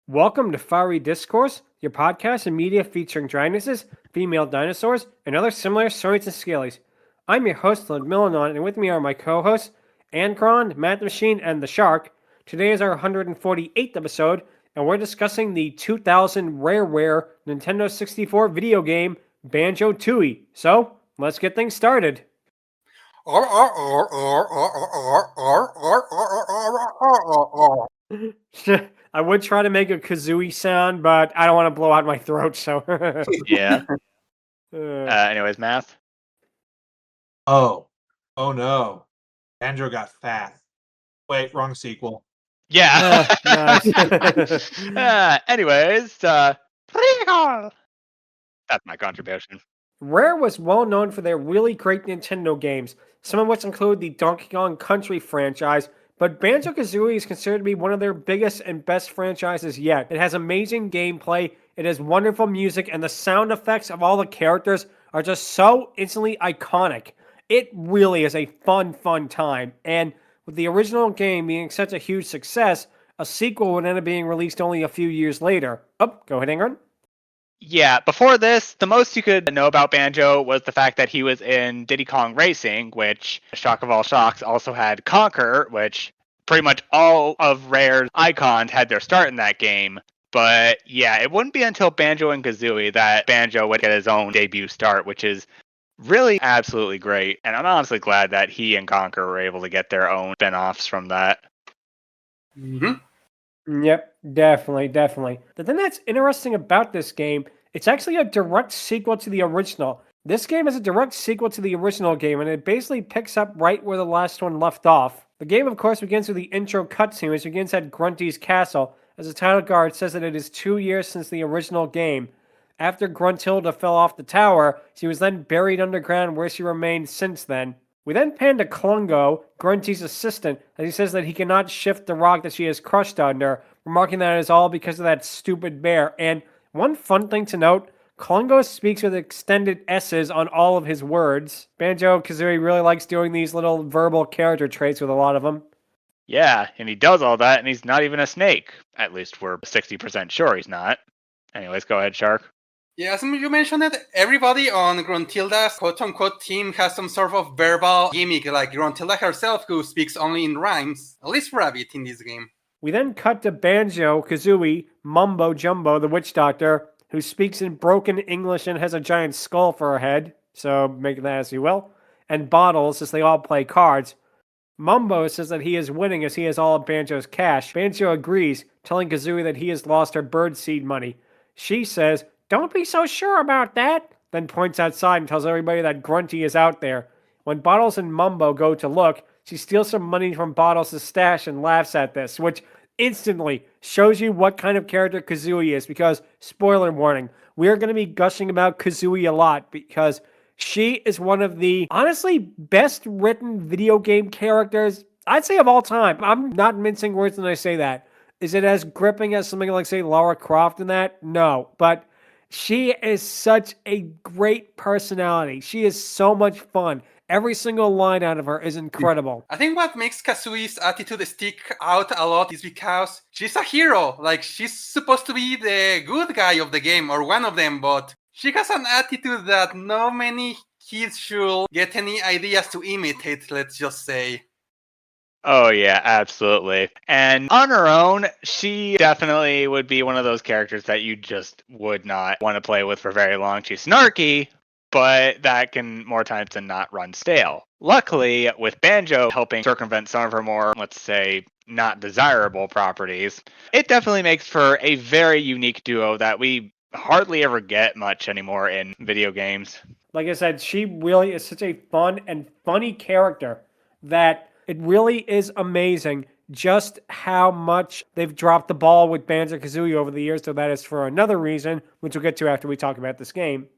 Welcome to Fiery Discourse, your podcast and media featuring dragonesses, female dinosaurs, and other similar saurians and scalies. I'm your host, Ludmillanon, and with me are my co-hosts, Angron, Mathmachine and The Shark. Today is our 148th episode, and we're discussing the 2000 Rareware Nintendo 64 video game, Banjo-Tooie. So, let's get things started. I would try to make a Kazooie sound, but I don't want to blow out my throat, so... Yeah. Anyways, math. Oh no. Banjo got fat. Wait, wrong sequel. Yeah. Nice. Anyways, that's my contribution. Rare was well known for their really great Nintendo games, some of which include the Donkey Kong Country franchise, but Banjo-Kazooie is considered to be one of their biggest and best franchises yet. It has amazing gameplay, it has wonderful music, and the sound effects of all the characters are just so instantly iconic. It really is a fun time, and with the original game being such a huge success, a sequel would end up being released only a few years later. Oh, go ahead, Angron. Yeah, before this, the most you could know about Banjo was the fact that he was in Diddy Kong Racing, which, shock of all shocks, also had Conquer, which pretty much all of Rare's icons had their start in that game. But yeah, it wouldn't be until Banjo and Kazooie that Banjo would get his own debut start, which is really absolutely great. And I'm honestly glad that he and Conquer were able to get their own spin-offs from that. Yep, definitely. The thing that's interesting about this game, it's actually a direct sequel to the original. This game is a direct sequel to the original game, and it basically picks up right where the last one left off. The game, of course, begins with the intro cutscene, which begins at Grunty's castle, as the title card says that it is 2 years since the original game. After Gruntilda fell off the tower, she was then buried underground where she remained since then. We then pan to Klungo, Grunty's assistant, as he says that he cannot shift the rock that she has crushed under, remarking that it is all because of that stupid bear. And one fun thing to note, Klungo speaks with extended S's on all of his words. Banjo-Kazooie really likes doing these little verbal character traits with a lot of them. Yeah, and he does all that, and he's not even a snake. At least we're 60% sure he's not. Anyways, go ahead, Shark. Yeah, as you mentioned it, everybody on Gruntilda's quote-unquote team has some sort of verbal gimmick, like Gruntilda herself, who speaks only in rhymes, at least for a bit in this game. We then cut to Banjo-Kazooie, Mumbo Jumbo, the witch doctor, who speaks in broken English and has a giant skull for a head, so make that as you will, and Bottles as they all play cards. Mumbo says that he is winning as he has all of Banjo's cash. Banjo agrees, telling Kazooie that he has lost her birdseed money. She says, "Don't be so sure about that," then points outside and tells everybody that Grunty is out there. When Bottles and Mumbo go to look, she steals some money from Bottles' stash and laughs at this, which instantly shows you what kind of character Kazooie is, because, spoiler warning, we are going to be gushing about Kazooie a lot, because she is one of the, honestly, best written video game characters, I'd say, of all time. I'm not mincing words when I say that. Is it as gripping as something like, say, Lara Croft in that? No, but she is such a great personality. She is so much fun. Every single line out of her is incredible. I think what makes Kazooie's attitude stick out a lot is because she's a hero. Like, she's supposed to be the good guy of the game, or one of them, but she has an attitude that no many kids should get any ideas to imitate, let's just say. Oh, yeah, absolutely. And on her own, she definitely would be one of those characters that you just would not want to play with for very long. She's snarky, but that can more times than not run stale. Luckily, with Banjo helping circumvent some of her more, let's say, not desirable properties, it definitely makes for a very unique duo that we hardly ever get much anymore in video games. Like I said, she really is such a fun and funny character that it really is amazing just how much they've dropped the ball with Banjo-Kazooie over the years, so that is for another reason, which we'll get to after we talk about this game.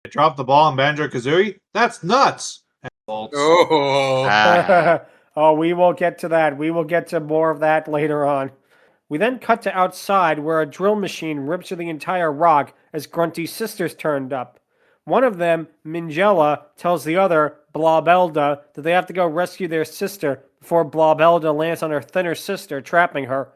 They dropped the ball on Banjo-Kazooie? That's nuts! Oh. Oh, we will get to that. We will get to more of that later on. We then cut to outside where a drill machine rips through the entire rock as Grunty's sisters turned up. One of them, Mingella, tells the other, Blobelda, that they have to go rescue their sister before Blobelda lands on her thinner sister, trapping her.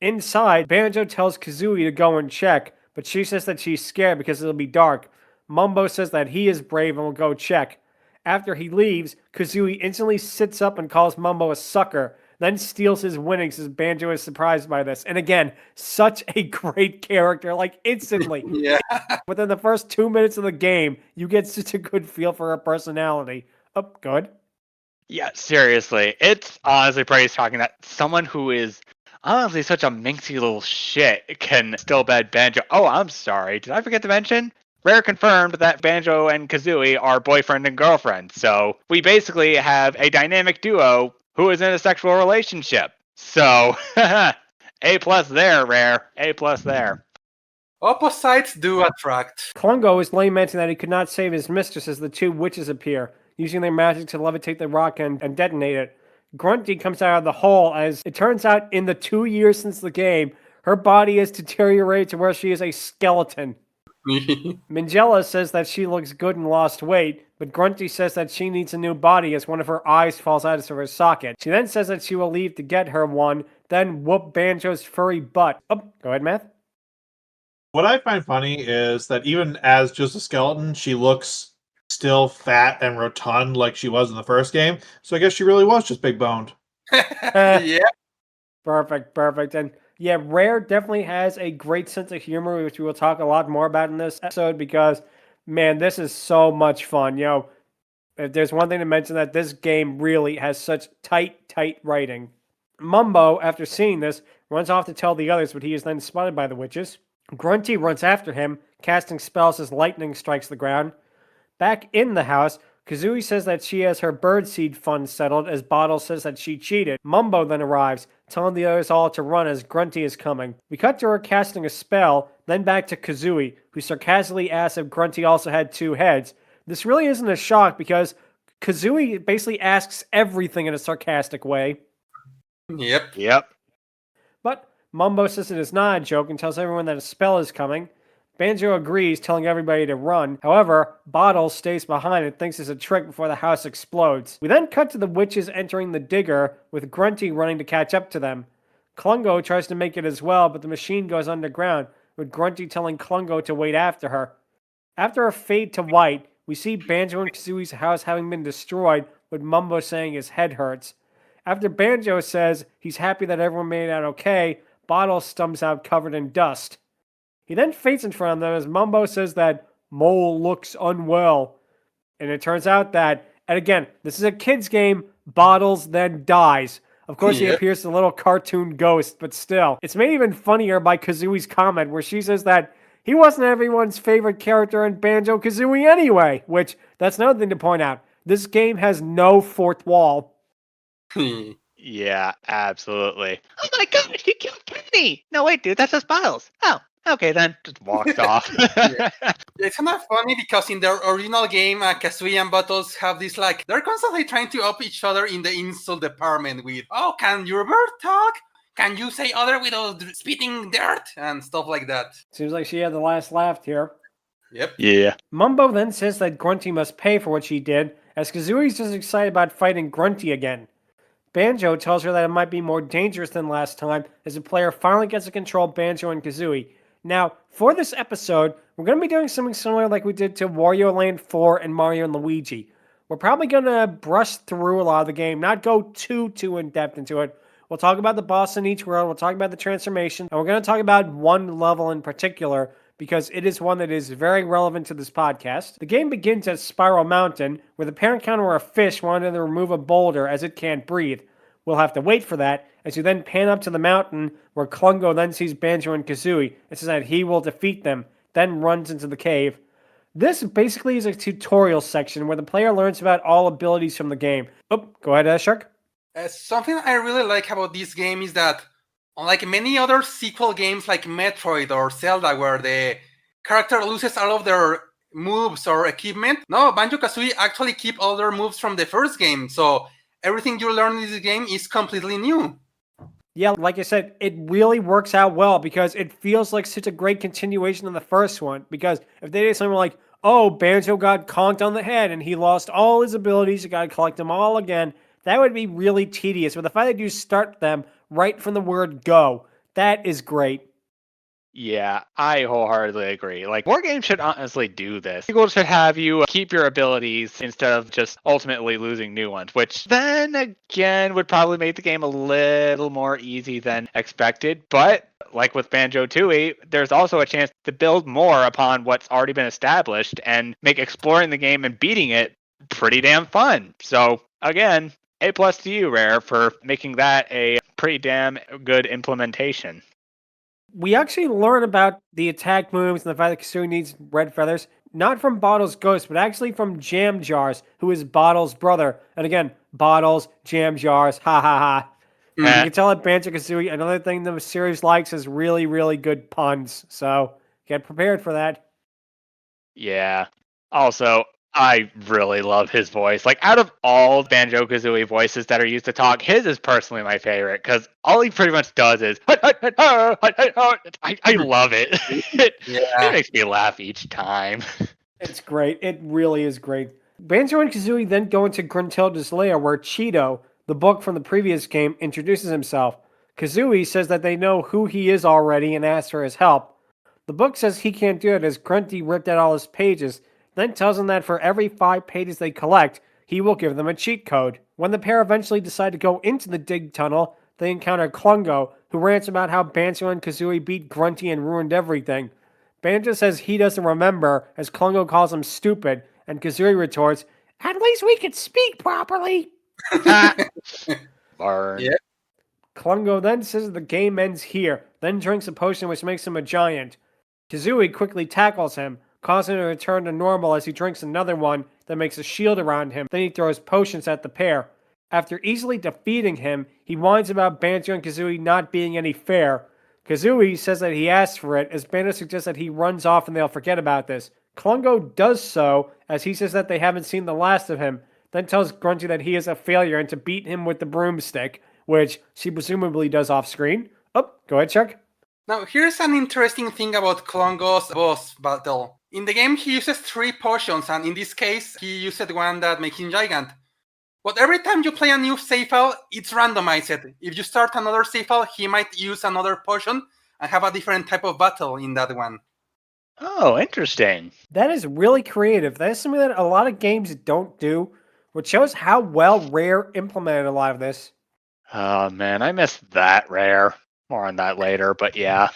Inside, Banjo tells Kazooie to go and check, but she says that she's scared because it'll be dark. Mumbo says that he is brave and will go check. After he leaves, Kazooie instantly sits up and calls Mumbo a sucker, then steals his winnings as Banjo is surprised by this. And again, such a great character, like instantly. Yeah. Within the first 2 minutes of the game, you get such a good feel for her personality. Oh, good. Yeah, seriously. It's honestly pretty shocking that someone who is honestly such a minxy little shit can still bed Banjo. Oh, I'm sorry. Did I forget to mention? Rare confirmed that Banjo and Kazooie are boyfriend and girlfriend. So we basically have a dynamic duo who is in a sexual relationship. So, A+ there, Rare. A+ there. Opposites do attract. Klungo is lamenting that he could not save his mistress as the two witches appear, using their magic to levitate the rock and detonate it. Grunty comes out of the hole as it turns out in the 2 years since the game, her body has deteriorated to where she is a skeleton. Minjella says that she looks good and lost weight, but Grunty says that she needs a new body as one of her eyes falls out of her socket. She then says that she will leave to get her one, then whoop Banjo's furry butt. Oh, go ahead, Math. What I find funny is that even as just a skeleton, she looks still fat and rotund like she was in the first game. So I guess she really was just big boned. Yeah. Perfect. And yeah, Rare definitely has a great sense of humor, which we will talk a lot more about in this episode because, man, this is so much fun. You know, if there's one thing to mention, that this game really has such tight writing. Mumbo, after seeing this, runs off to tell the others, but he is then spotted by the witches. Grunty runs after him, casting spells as lightning strikes the ground. Back in the house, Kazooie says that she has her birdseed fund settled as Bottle says that she cheated. Mumbo then arrives, telling the others all to run as Grunty is coming. We cut to her casting a spell, then back to Kazooie, who sarcastically asks if Grunty also had two heads. This really isn't a shock because Kazooie basically asks everything in a sarcastic way. Yep. But Mumbo says it is not a joke and tells everyone that a spell is coming. Banjo agrees, telling everybody to run. However, Bottle stays behind and thinks it's a trick before the house explodes. We then cut to the witches entering the digger, with Grunty running to catch up to them. Klungo tries to make it as well, but the machine goes underground, with Grunty telling Klungo to wait after her. After a fade to white, we see Banjo and Kazooie's house having been destroyed, with Mumbo saying his head hurts. After Banjo says he's happy that everyone made it out okay, Bottle stumps out covered in dust. He then fades in front of them as Mumbo says that Mole looks unwell. And it turns out that, and again, this is a kid's game, Bottles then dies. Of course, he appears as a little cartoon ghost, but still. It's made even funnier by Kazooie's comment where she says that he wasn't everyone's favorite character in Banjo-Kazooie anyway, which, that's another thing to point out. This game has no fourth wall. Yeah, absolutely. Oh my god, you killed Kenny! No, wait, dude, that's just Bottles. Oh, okay then. Just walks off. It's kind of funny because in their original game, Kazooie and Bottles have this, like, they're constantly trying to up each other in the insult department with, oh, can your bird talk? Can you say other without spitting dirt? And stuff like that. Seems like she had the last laugh here. Yep. Yeah. Mumbo then says that Grunty must pay for what she did, as Kazooie's just excited about fighting Grunty again. Banjo tells her that it might be more dangerous than last time, as the player finally gets to control Banjo and Kazooie. Now, for this episode, we're going to be doing something similar like we did to Wario Land 4 and Mario and Luigi. We're probably going to brush through a lot of the game, not go too in-depth into it. We'll talk about the boss in each world, we'll talk about the transformation, and we're going to talk about one level in particular, because it is one that is very relevant to this podcast. The game begins at Spiral Mountain, where the parent counter a fish wanted to remove a boulder as it can't breathe. We'll have to wait for that, as you then pan up to the mountain, where Klungo then sees Banjo and Kazooie, and says that he will defeat them, then runs into the cave. This basically is a tutorial section where the player learns about all abilities from the game. Oh, go ahead, Shark. Something I really like about this game is that, unlike many other sequel games like Metroid or Zelda, where the character loses all of their moves or equipment, no, Banjo-Kazooie actually keep all their moves from the first game, so everything you learn in this game is completely new. Yeah, like I said, it really works out well because it feels like such a great continuation of the first one. Because if they did something like, oh, Banjo got conked on the head and he lost all his abilities, you gotta collect them all again, that would be really tedious. But the fact that you start them right from the word go, That is great. Yeah, I wholeheartedly agree. Like, more games should honestly do this. People should have you keep your abilities instead of just ultimately losing new ones, which then again would probably make the game a little more easy than expected. But like with Banjo-Tooie, there's also a chance to build more upon what's already been established and make exploring the game and beating it pretty damn fun. So again, A+ to you, Rare, for making that a pretty damn good implementation. We actually learn about the attack moves and the fact that Kazooie needs red feathers, not from Bottle's ghost, but actually from Jam Jars, who is Bottle's brother. And again, Bottles, Jam Jars, ha ha ha. You can tell that Banjo-Kazooie, another thing the series likes is really, really good puns. So get prepared for that. Yeah. Also, I really love his voice. Like, out of all Banjo-Kazooie voices that are used to talk, his is personally my favorite, because all he pretty much does is, I love it. It makes me laugh each time. It's great. It really is great. Banjo and Kazooie then go into Gruntilda's lair where Cheeto, the book from the previous game, introduces himself. Kazooie says that they know who he is already and asks for his help. The book says he can't do it as Grunty ripped out all his pages, then tells them that for every 5 pages they collect, he will give them a cheat code. When the pair eventually decide to go into the dig tunnel, they encounter Klungo, who rants about how Banjo and Kazooie beat Grunty and ruined everything. Banjo says he doesn't remember, as Klungo calls him stupid, and Kazooie retorts, "At least we can speak properly!" Burn. Yeah. Klungo then says the game ends here, then drinks a potion which makes him a giant. Kazooie quickly tackles him, causing him to return to normal as he drinks another one that makes a shield around him. Then he throws potions at the pair. After easily defeating him, he whines about Banjo and Kazooie not being any fair. Kazooie says that he asked for it, as Banjo suggests that he runs off and they'll forget about this. Klungo does so, as he says that they haven't seen the last of him, then tells Grunty that he is a failure and to beat him with the broomstick, which she presumably does off screen. Oh, go ahead, Chuck. Now, here's an interesting thing about Klungo's boss battle. In the game, he uses 3 potions, and in this case, he used one that makes him giant. But every time you play a new save file, it's randomized. If you start another save file, he might use another potion and have a different type of battle in that one. Oh, interesting. That is really creative. That is something that a lot of games don't do, which shows how well Rare implemented a lot of this. Oh, man, I missed that, Rare. More on that later, but yeah.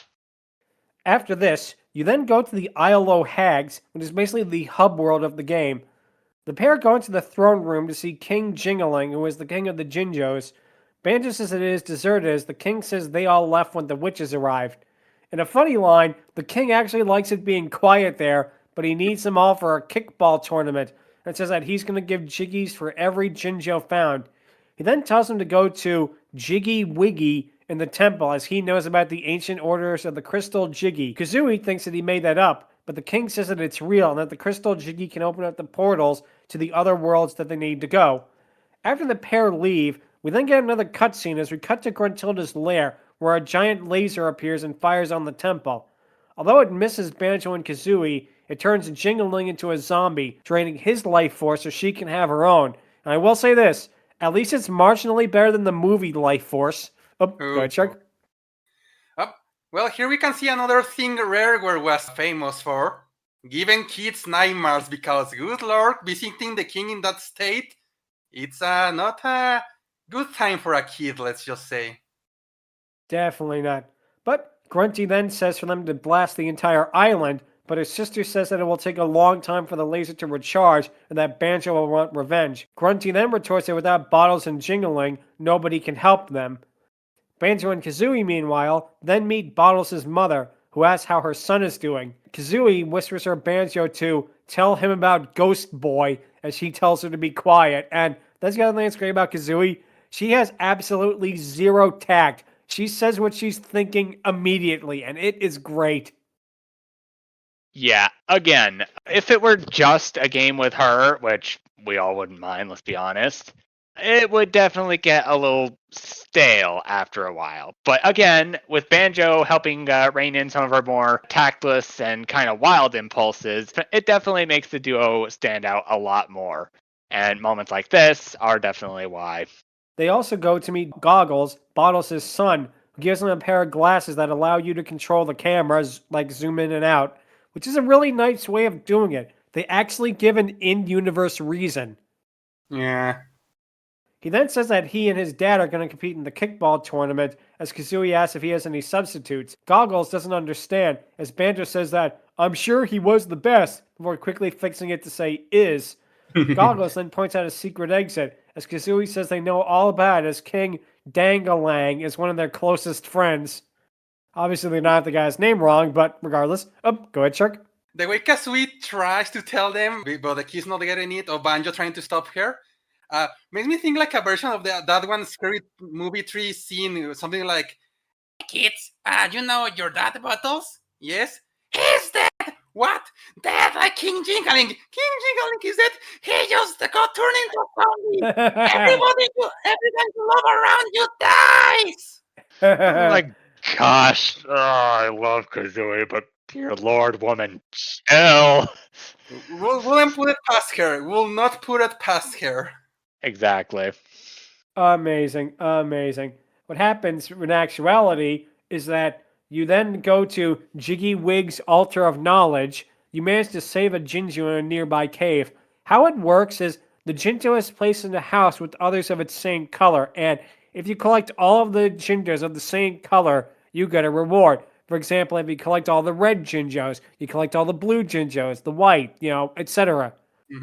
After this, you then go to the Isle o' Hags, which is basically the hub world of the game. The pair go into the throne room to see King Jingling, who is the king of the Jinjos. Banjo says it is deserted as the king says they all left when the witches arrived. In a funny line, the king actually likes it being quiet there, but he needs them all for a kickball tournament, and says that he's going to give Jiggies for every Jinjo found. He then tells them to go to Jiggy Wiggy in the temple, as he knows about the ancient orders of the Crystal Jiggy. Kazooie thinks that he made that up, but the king says that it's real and that the Crystal Jiggy can open up the portals to the other worlds that they need to go. After the pair leave, we then get another cutscene as we cut to Gruntilda's lair, where a giant laser appears and fires on the temple. Although it misses Banjo and Kazooie, it turns Jingling into a zombie, draining his life force so she can have her own. And I will say this, at least it's marginally better than the movie Life Force. Oh, go ahead, Chuck. Well, here we can see another thing Rareware was famous for. Giving kids nightmares, because good lord, visiting the king in that state, it's not a good time for a kid, let's just say. Definitely not. But Grunty then says for them to blast the entire island, but his sister says that it will take a long time for the laser to recharge and that Banjo will want revenge. Grunty then retorts that without Bottles and Jingling, nobody can help them. Banjo and Kazooie, meanwhile, then meet Bottles' mother, who asks how her son is doing. Kazooie whispers her Banjo to tell him about Ghost Boy, as she tells her to be quiet. And that's the other thing that's great about Kazooie. She has absolutely zero tact. She says what she's thinking immediately, and it is great. Yeah, again, if it were just a game with her, which we all wouldn't mind, let's be honest, it would definitely get a little stale after a while. But again, with Banjo helping rein in some of her more tactless and kind of wild impulses, it definitely makes the duo stand out a lot more. And moments like this are definitely why. They also go to meet Goggles, Bottles' son, who gives him a pair of glasses that allow you to control the cameras, like zoom in and out, which is a really nice way of doing it. They actually give an in-universe reason. Yeah. He then says that he and his dad are going to compete in the kickball tournament, as Kazooie asks if he has any substitutes. Goggles doesn't understand, as Banjo says that, I'm sure he was the best, before quickly fixing it to say is. Goggles then points out a secret exit, as Kazooie says they know all about it, as King Dangalang is one of their closest friends. Obviously, they not have the guy's name wrong, but regardless. Oh, go ahead, Shark. The way Kazooie tries to tell them, but the kid's not getting it, or Banjo trying to stop her, makes me think like a version of that one Scary Movie 3 scene, something like, kids, you know your dad bottles? Yes? He's dead! What? Dead like King Jingling! King Jingling is dead! He just got turned into a zombie! Everybody you love around you dies! Oh my gosh. Oh, I love Kazooie, but dear Lord, woman, chill. We'll put it past her. We'll not put it past her. Exactly. Amazing, amazing. What happens in actuality is that you then go to Jiggy Wig's Altar of Knowledge. You manage to save a Jinju in a nearby cave. How it works is the Jinjo is placed in a house with others of its same color, and if you collect all of the Jinjos of the same color, you get a reward. For example, if you collect all the red Jinjos, you collect all the blue Jinjos, the white, etc.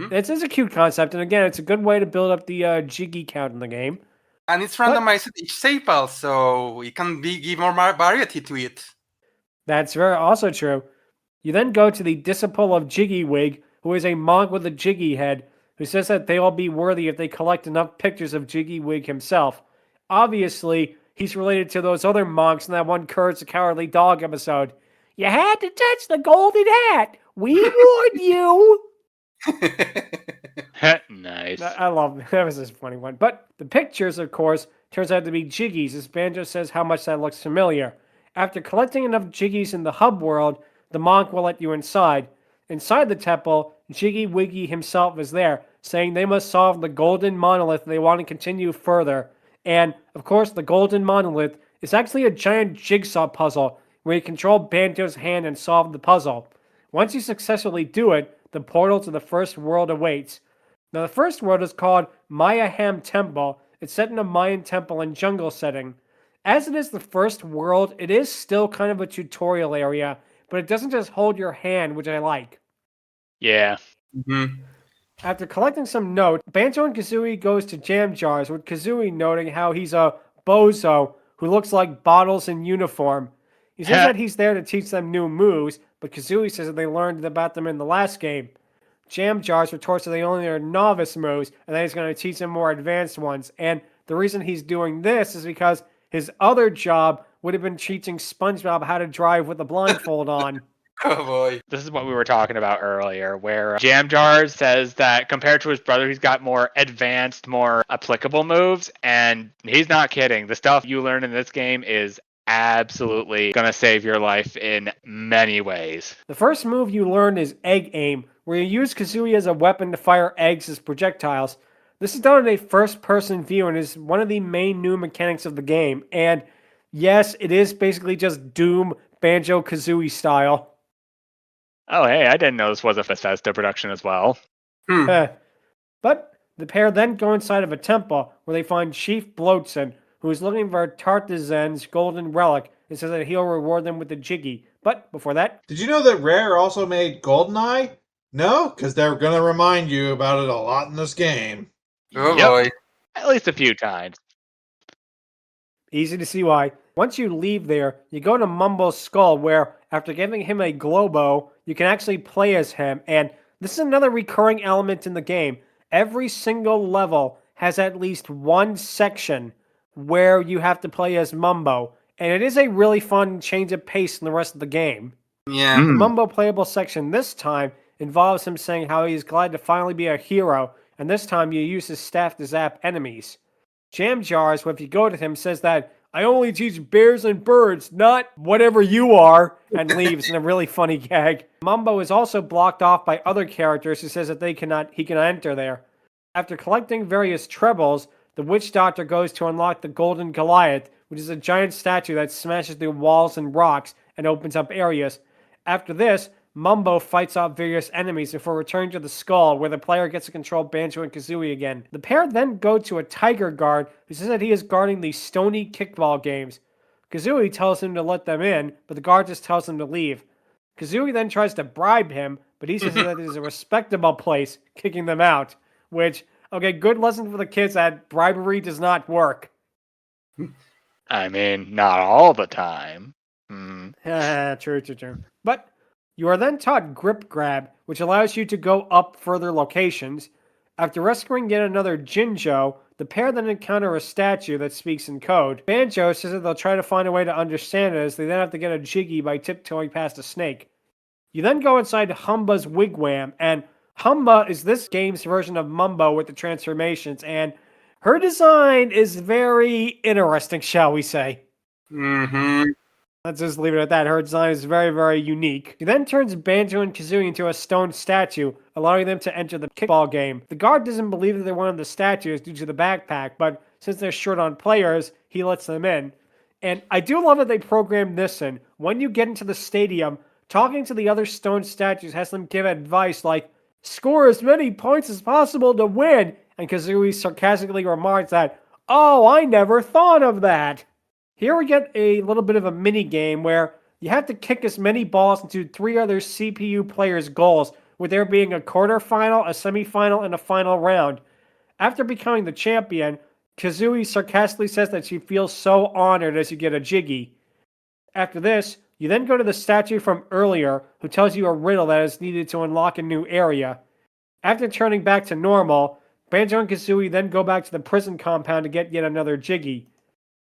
This is a cute concept, and again, it's a good way to build up the Jiggy count in the game. And it's randomized at each save file, so it can give more variety to it. That's very also true. You then go to the disciple of Jiggy Wig, who is a monk with a Jiggy head, who says that they will be worthy if they collect enough pictures of Jiggy Wig himself. Obviously, he's related to those other monks in that one Courage the Cowardly Dog episode. You had to touch the golden hat! We warned you! Nice. I love that. Was a funny one. But the pictures, of course, turns out to be Jiggies, as Banjo says how much that looks familiar. After collecting enough Jiggies in the hub world, the monk will let you inside. Inside the temple, Jiggy Wiggy himself is there, saying they must solve the golden monolith if they want to continue further. And, of course, the golden monolith is actually a giant jigsaw puzzle, where you control Banjo's hand and solve the puzzle. Once you successfully do it, the portal to the first world awaits. Now, the first world is called Mayaham Temple. It's set in a Mayan temple and jungle setting. As it is the first world, it is still kind of a tutorial area, but it doesn't just hold your hand, which I like. Yeah. After collecting some notes, Banjo and Kazooie goes to Jam Jars, with Kazooie noting how he's a bozo who looks like Bottles in uniform. He says that he's there to teach them new moves, but Kazooie says that they learned about them in the last game. Jam Jars retorts that they only are novice moves, and that he's going to teach them more advanced ones. And the reason he's doing this is because his other job would have been teaching SpongeBob how to drive with a blindfold on. Oh boy. This is what we were talking about earlier, where Jam Jars says that compared to his brother, he's got more advanced, more applicable moves, and he's not kidding. The stuff you learn in this game is absolutely going to save your life in many ways. The first move you learn is Egg Aim, where you use Kazooie as a weapon to fire eggs as projectiles. This is done in a first-person view and is one of the main new mechanics of the game. And yes, it is basically just Doom Banjo-Kazooie style. Oh, hey, I didn't know this was a Bethesda production as well. But the pair then go inside of a temple where they find Chief Bloatson, who is looking for Tartazen's golden relic and says that he'll reward them with a Jiggy. But before that... Did you know that Rare also made GoldenEye? No? Because they're going to remind you about it a lot in this game. Oh Yep. boy. At least a few times. Easy to see why. Once you leave there, you go to Mumbo's skull where, after giving him a Globo, you can actually play as him. And this is another recurring element in the game. Every single level has at least one section where you have to play as Mumbo. And it is a really fun change of pace in the rest of the game. Yeah. The Mumbo playable section this time involves him saying how he's glad to finally be a hero, and this time you use his staff to zap enemies. Jam Jars, if you go to him, says that, I only teach bears and birds, not whatever you are, and leaves in a really funny gag. Mumbo is also blocked off by other characters who says that he cannot enter there. After collecting various trebles, the Witch Doctor goes to unlock the Golden Goliath, which is a giant statue that smashes through walls and rocks and opens up areas. After this, Mumbo fights off various enemies before returning to the skull, where the player gets to control Banjo and Kazooie again. The pair then go to a tiger guard who says that he is guarding the Stony Kickball games. Kazooie tells him to let them in, but the guard just tells him to leave. Kazooie then tries to bribe him, but he says that it is a respectable place, kicking them out. Which, okay, good lesson for the kids that bribery does not work. I mean, not all the time. True. But you are then taught Grip Grab, which allows you to go up further locations. After rescuing yet another Jinjo, the pair then encounter a statue that speaks in code. Banjo says that they'll try to find a way to understand it, as they then have to get a jiggy by tiptoeing past a snake. You then go inside Humba's wigwam, and Humba is this game's version of Mumbo with the transformations, and her design is very interesting, shall we say. Mm-hmm. Let's just leave it at that. Her design is very, very unique. She then turns Banjo and Kazooie into a stone statue, allowing them to enter the kickball game. The guard doesn't believe that they're one of the statues due to the backpack, but since they're short on players, he lets them in. And I do love that they programmed this in. When you get into the stadium, talking to the other stone statues has them give advice like, score as many points as possible to win, and Kazooie sarcastically remarks that, oh, I never thought of that. Here we get a little bit of a mini game where you have to kick as many balls into 3 other CPU players' goals, with there being a quarterfinal, a semifinal, and a final round. After becoming the champion, Kazooie sarcastically says that she feels so honored as you get a jiggy. After this, you then go to the statue from earlier, who tells you a riddle that is needed to unlock a new area. After turning back to normal, Banjo and Kazooie then go back to the prison compound to get yet another jiggy.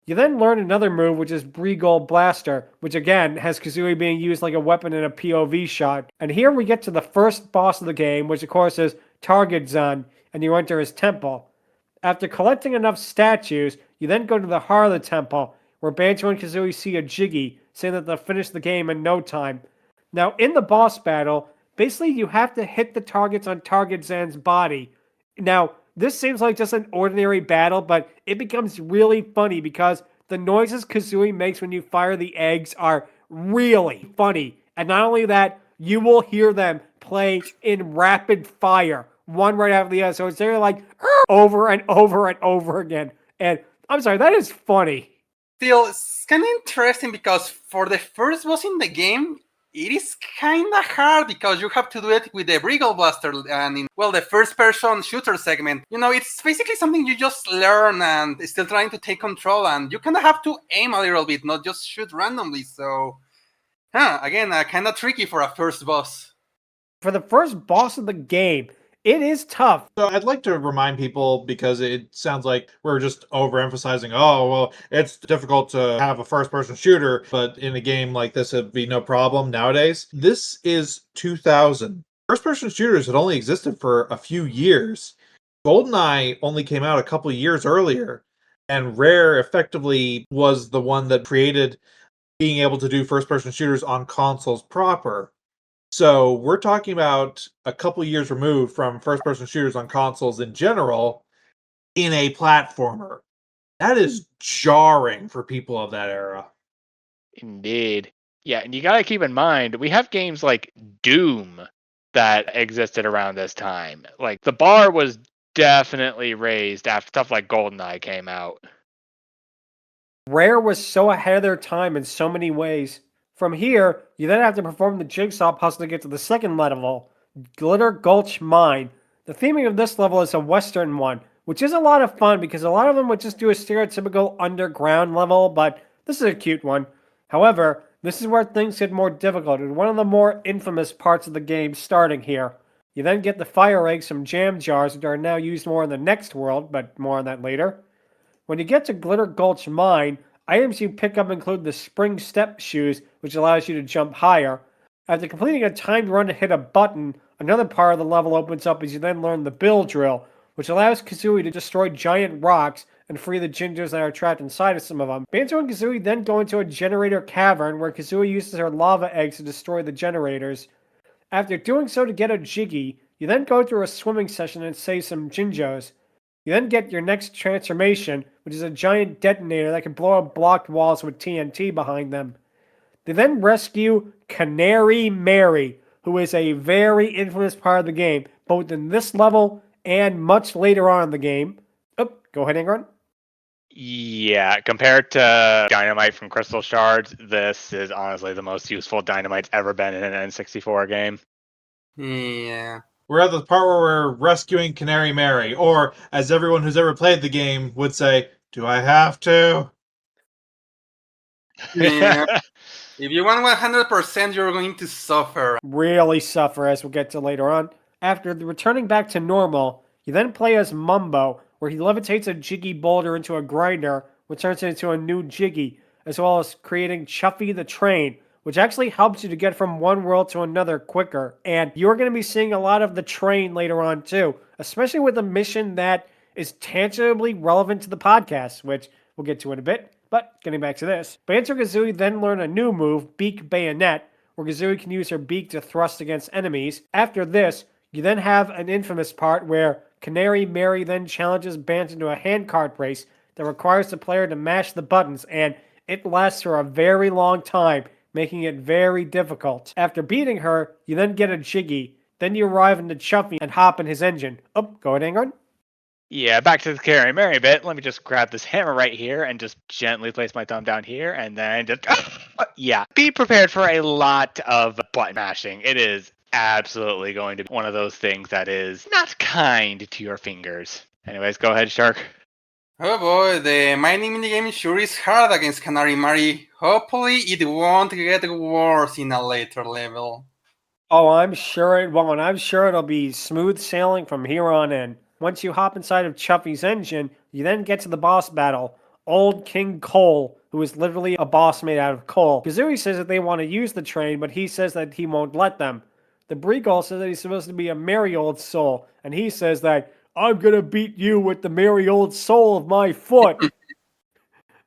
You then learn another move, which is Bregold Blaster, which again has Kazooie being used like a weapon in a POV shot. And here we get to the first boss of the game, which of course is Target Zun, and you enter his temple. After collecting enough statues, you then go to the heart of the temple, where Banjo and Kazooie see a jiggy, saying that they'll finish the game in no time. Now, in the boss battle, basically you have to hit the targets on Target Zun's body. Now, this seems like just an ordinary battle, but it becomes really funny because the noises Kazooie makes when you fire the eggs are really funny. And not only that, you will hear them play in rapid fire, one right after the other. So it's there like over and over and over again. And I'm sorry, that is funny. Still, it's kind of interesting because for the first boss in the game, it is kind of hard because you have to do it with the Bregold Blaster and in, well, the first-person shooter segment. You know, it's basically something you just learn and still trying to take control, and you kind of have to aim a little bit, not just shoot randomly. So, again, kind of tricky for a first boss. For the first boss of the game, it is tough. So I'd like to remind people, because it sounds like we're just overemphasizing, oh, well, it's difficult to have a first-person shooter, but in a game like this, it'd be no problem nowadays. This is 2000. First-person shooters had only existed for a few years. GoldenEye only came out a couple of years earlier, and Rare effectively was the one that created being able to do first-person shooters on consoles proper. So we're talking about a couple years removed from first-person shooters on consoles in general in a platformer. That is jarring for people of that era. Indeed. Yeah, and you gotta keep in mind, we have games like Doom that existed around this time. Like, the bar was definitely raised after stuff like GoldenEye came out. Rare was so ahead of their time in so many ways. From here, you then have to perform the jigsaw puzzle to get to the second level, Glitter Gulch Mine. The theming of this level is a Western one, which is a lot of fun because a lot of them would just do a stereotypical underground level, but this is a cute one. However, this is where things get more difficult, and one of the more infamous parts of the game starting here. You then get the fire eggs from jam jars, which are now used more in the next world, but more on that later. When you get to Glitter Gulch Mine, items you pick up include the spring step shoes, which allows you to jump higher. After completing a timed run to hit a button, another part of the level opens up as you then learn the Bill Drill, which allows Kazooie to destroy giant rocks and free the Jinjos that are trapped inside of some of them. Banjo and Kazooie then go into a generator cavern where Kazooie uses her lava eggs to destroy the generators. After doing so to get a jiggy, you then go through a swimming session and save some Jinjos. You then get your next transformation, which is a giant detonator that can blow up blocked walls with TNT behind them. They then rescue Canary Mary, who is a very infamous part of the game, both in this level and much later on in the game. Oh, go ahead, Angron. Yeah, compared to Dynamite from Crystal Shards, this is honestly the most useful Dynamite's ever been in an N64 game. Yeah. We're at the part where we're rescuing Canary Mary, or as everyone who's ever played the game would say, do I have to? Yeah. If you want 100%, you're going to suffer. Really suffer, as we'll get to later on. After returning back to normal, you then play as Mumbo, where he levitates a Jiggy boulder into a grinder, which turns it into a new Jiggy, as well as creating Chuffy the Train, which actually helps you to get from one world to another quicker. And you're going to be seeing a lot of the train later on too, especially with a mission that is tangibly relevant to the podcast, which we'll get to in a bit. But getting back to this, Banjo-Kazooie then learn a new move, Beak Bayonet, where Kazooie can use her beak to thrust against enemies. After this, you then have an infamous part where Canary Mary then challenges Banjo to a handcart race that requires the player to mash the buttons, and it lasts for a very long time, making it very difficult. After beating her, you then get a Jiggy. Then you arrive into Chuffy and hop in his engine. Oh, go ahead, Angron. Yeah, back to the Canary Mary bit. Let me just grab this hammer right here and just gently place my thumb down here and then just... yeah, be prepared for a lot of button mashing. It is absolutely going to be one of those things that is not kind to your fingers. Anyways, go ahead, Shark. Oh boy, the mining minigame sure is hard against Canary Mary. Hopefully it won't get worse in a later level. Oh, I'm sure it won't. I'm sure it'll be smooth sailing from here on in. Once you hop inside of Chuffy's engine, you then get to the boss battle, Old King Cole, who is literally a boss made out of coal. Kazooie says that they want to use the train, but he says that he won't let them. The Breagle says that he's supposed to be a merry old soul, and he says that, I'm gonna beat you with the merry old soul of my foot.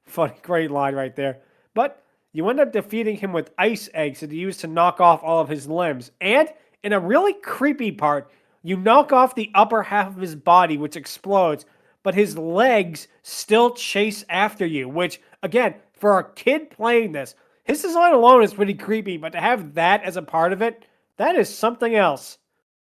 Funny, great line right there. But you end up defeating him with ice eggs that you use to knock off all of his limbs. And in a really creepy part, you knock off the upper half of his body, which explodes, but his legs still chase after you, which, again, for a kid playing this, his design alone is pretty creepy, but to have that as a part of it, that is something else.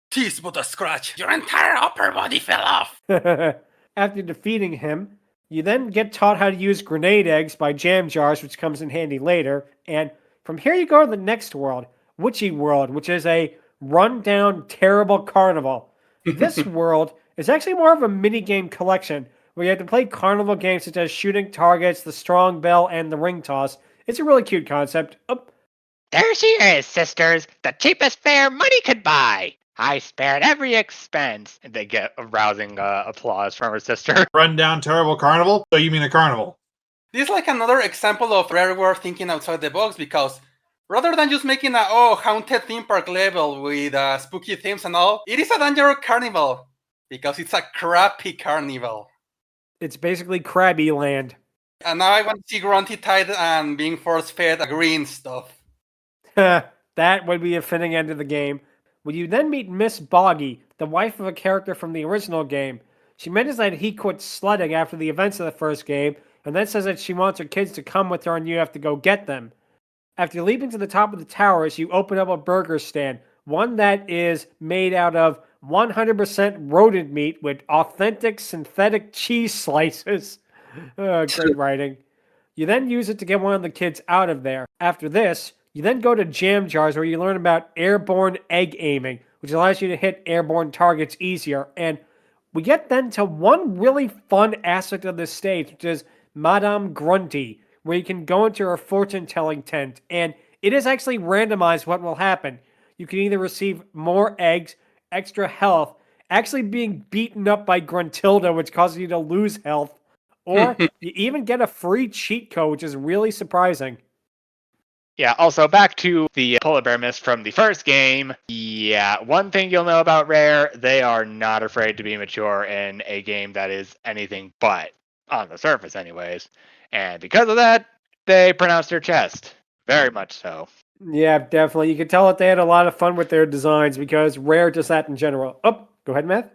Tease but a scratch. Your entire upper body fell off. After defeating him, you then get taught how to use grenade eggs by Jam Jars, which comes in handy later. And from here you go to the next world, Witchy World, which is a run-down, terrible carnival. This world is actually more of a mini-game collection, where you have to play carnival games such as shooting targets, the strong bell, and the ring toss. It's a really cute concept. Oh. There she is, sisters, the cheapest fare money could buy. I spared every expense. And they get a rousing applause from her sister. Run down terrible carnival? So you mean a carnival? This is like another example of Rareware thinking outside the box, because rather than just making a haunted theme park level with spooky themes and all, it is a dangerous carnival, because it's a crappy carnival. It's basically Krabby Land. And now I want to see Grunty tied and being force-fed green stuff. That would be a fitting end to the game. When you then meet Miss Boggy, the wife of a character from the original game. She mentions that he quit sledding after the events of the first game, and then says that she wants her kids to come with her and you have to go get them. After leaping to the top of the towers, you open up a burger stand, one that is made out of 100% rodent meat with authentic synthetic cheese slices. Great writing. You then use it to get one of the kids out of there. After this, you then go to Jam Jars, where you learn about airborne egg aiming, which allows you to hit airborne targets easier. And we get then to one really fun aspect of this stage, which is Madame Grunty, where you can go into her fortune-telling tent, and it is actually randomized what will happen. You can either receive more eggs, extra health, actually being beaten up by Gruntilda, which causes you to lose health, or you even get a free cheat code, which is really surprising. Yeah, also back to the polar bear mist from the first game. Yeah, one thing you'll know about Rare, they are not afraid to be mature in a game that is anything but, on the surface anyways. And because of that, they pronounced their chest. Very much so. Yeah, definitely. You could tell that they had a lot of fun with their designs because Rare does that in general. Oh, go ahead, Matt.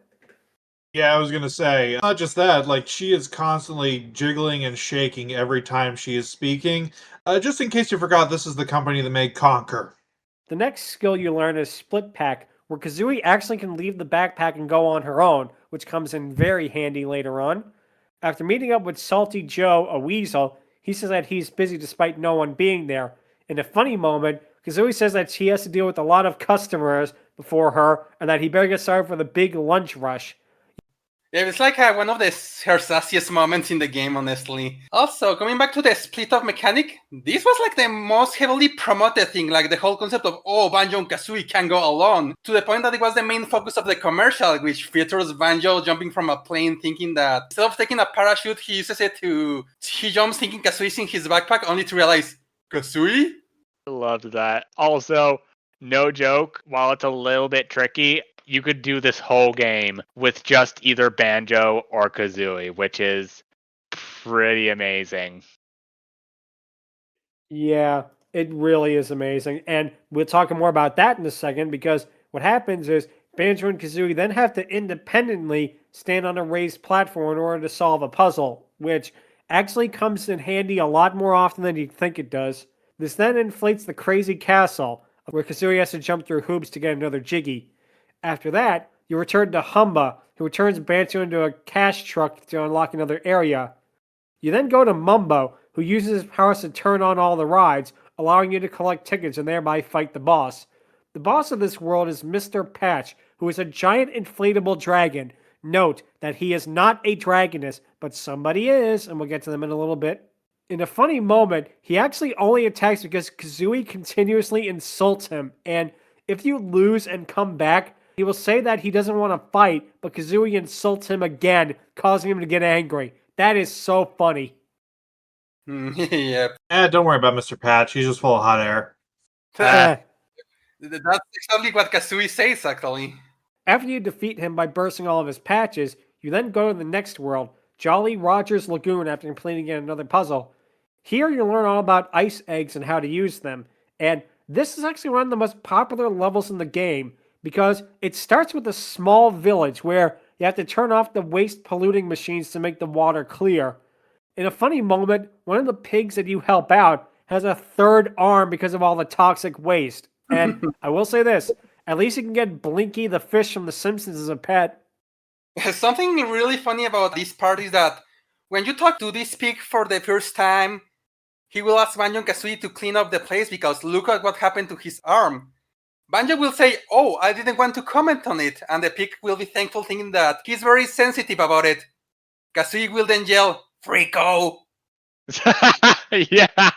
Yeah, I was gonna say, not just that, like, she is constantly jiggling and shaking every time she is speaking. Just in case you forgot, this is the company that made Conquer. The next skill you learn is Split Pack, where Kazooie actually can leave the backpack and go on her own, which comes in very handy later on. After meeting up with Salty Joe, a weasel, he says that he's busy despite no one being there. In a funny moment, Kazooie says that she has to deal with a lot of customers before her and that he better get started for the big lunch rush. Yeah, it's like one of her sassiest moments in the game, honestly. Also, coming back to the split up mechanic, this was like the most heavily promoted thing, like the whole concept of, oh, Banjo and Kazooie can go alone, to the point that it was the main focus of the commercial, which features Banjo jumping from a plane thinking that instead of taking a parachute, he uses it he jumps thinking Kazooie's in his backpack, only to realize, Kazooie? Loved that. Also, no joke, while it's a little bit tricky, you could do this whole game with just either Banjo or Kazooie, which is pretty amazing. Yeah, it really is amazing. And we'll talk more about that in a second because what happens is Banjo and Kazooie then have to independently stand on a raised platform in order to solve a puzzle, which actually comes in handy a lot more often than you'd think it does. This then inflates the crazy castle, where Kazooie has to jump through hoops to get another Jiggy. After that, you return to Humba, who turns Banjo into a cash truck to unlock another area. You then go to Mumbo, who uses his powers to turn on all the rides, allowing you to collect tickets and thereby fight the boss. The boss of this world is Mr. Patch, who is a giant inflatable dragon. Note that he is not a dragoness, but somebody is, and we'll get to them in a little bit. In a funny moment, he actually only attacks because Kazooie continuously insults him, and if you lose and come back, he will say that he doesn't want to fight, but Kazooie insults him again, causing him to get angry. That is so funny. Yep. Don't worry about Mr. Patch. He's just full of hot air. That's exactly what Kazooie says, actually. After you defeat him by bursting all of his patches, you then go to the next world, Jolly Roger's Lagoon, after completing yet another puzzle. Here you learn all about ice eggs and how to use them, and this is actually one of the most popular levels in the game, because it starts with a small village where you have to turn off the waste polluting machines to make the water clear. In a funny moment, one of the pigs that you help out has a third arm because of all the toxic waste. And I will say this, at least you can get Blinky the fish from The Simpsons as a pet. Something really funny about this part is that when you talk to this pig for the first time, he will ask Banjo and Kazooie to clean up the place because look at what happened to his arm. Banjo will say, oh, I didn't want to comment on it, and the pig will be thankful thinking that he's very sensitive about it. Kazooie will then yell, Freako! Yeah.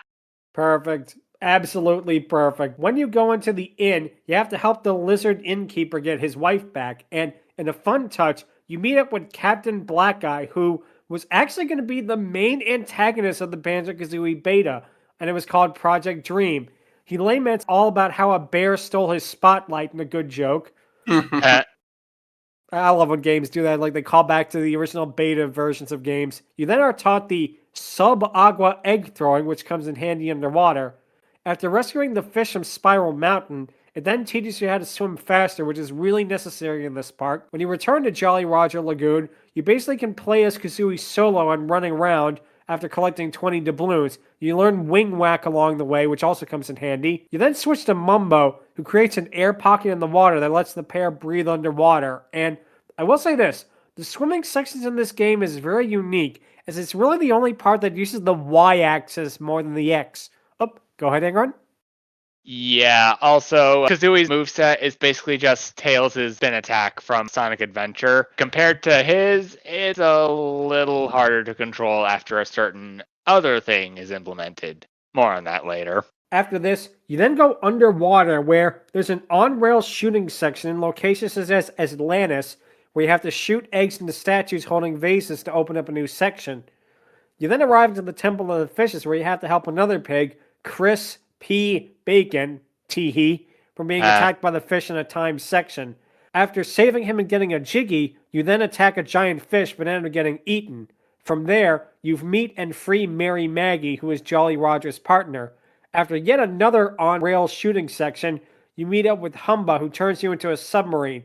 Perfect. Absolutely perfect. When you go into the inn, you have to help the lizard innkeeper get his wife back, and in a fun touch, you meet up with Captain Black Eye, who was actually going to be the main antagonist of the Banjo-Kazooie beta, and it was called Project Dream. He laments all about how a bear stole his spotlight in a good joke. I love when games do that, like they call back to the original beta versions of games. You then are taught the sub-agua egg throwing, which comes in handy underwater. After rescuing the fish from Spiral Mountain, it then teaches you how to swim faster, which is really necessary in this part. When you return to Jolly Roger Lagoon, you basically can play as Kazooie solo and running around after collecting 20 doubloons. You learn Wing Whack along the way, which also comes in handy. You then switch to Mumbo, who creates an air pocket in the water that lets the pair breathe underwater. And I will say this, the swimming sections in this game is very unique, as it's really the only part that uses the Y-axis more than the X. Oh, go ahead, Angron. Yeah, also, Kazooie's moveset is basically just Tails' spin attack from Sonic Adventure. Compared to his, it's a little harder to control after a certain other thing is implemented. More on that later. After this, you then go underwater where there's an on-rails shooting section in locations such as Atlantis, where you have to shoot eggs into statues holding vases to open up a new section. You then arrive at the Temple of the Fishes, where you have to help another pig, Chris P. Bacon, Teehee, from being attacked by the fish in a timed section. After saving him and getting a Jiggy, you then attack a giant fish but end up getting eaten. From there, you meet and free Mary Maggie, who is Jolly Roger's partner. After yet another on-rails shooting section, you meet up with Humba, who turns you into a submarine.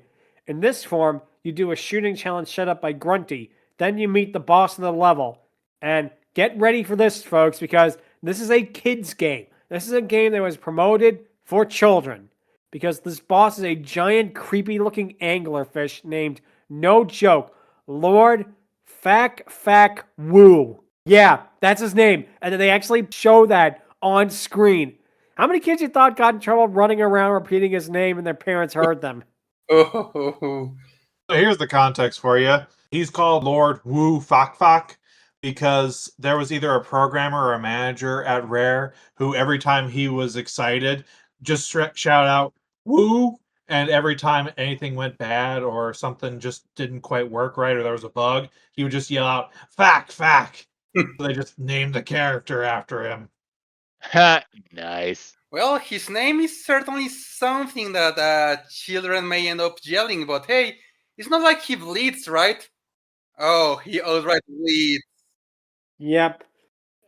In this form, you do a shooting challenge set up by Grunty. Then you meet the boss of the level. And get ready for this, folks, because this is a kid's game. This is a game that was promoted for children. Because this boss is a giant, creepy-looking anglerfish named, no joke, Lord Fack Woo. Yeah, that's his name. And then they actually show that on screen. How many kids you thought got in trouble running around repeating his name and their parents heard them? Oh. So here's the context for you. He's called Lord Woo Fak because there was either a programmer or a manager at Rare who every time he was excited just shout out Woo, and every time anything went bad or something just didn't quite work right or there was a bug, he would just yell out Fak. So they just named the character after him. Nice. Well, his name is certainly something that children may end up yelling, but hey, it's not like he bleeds, right? Oh, he outright bleeds. Yep.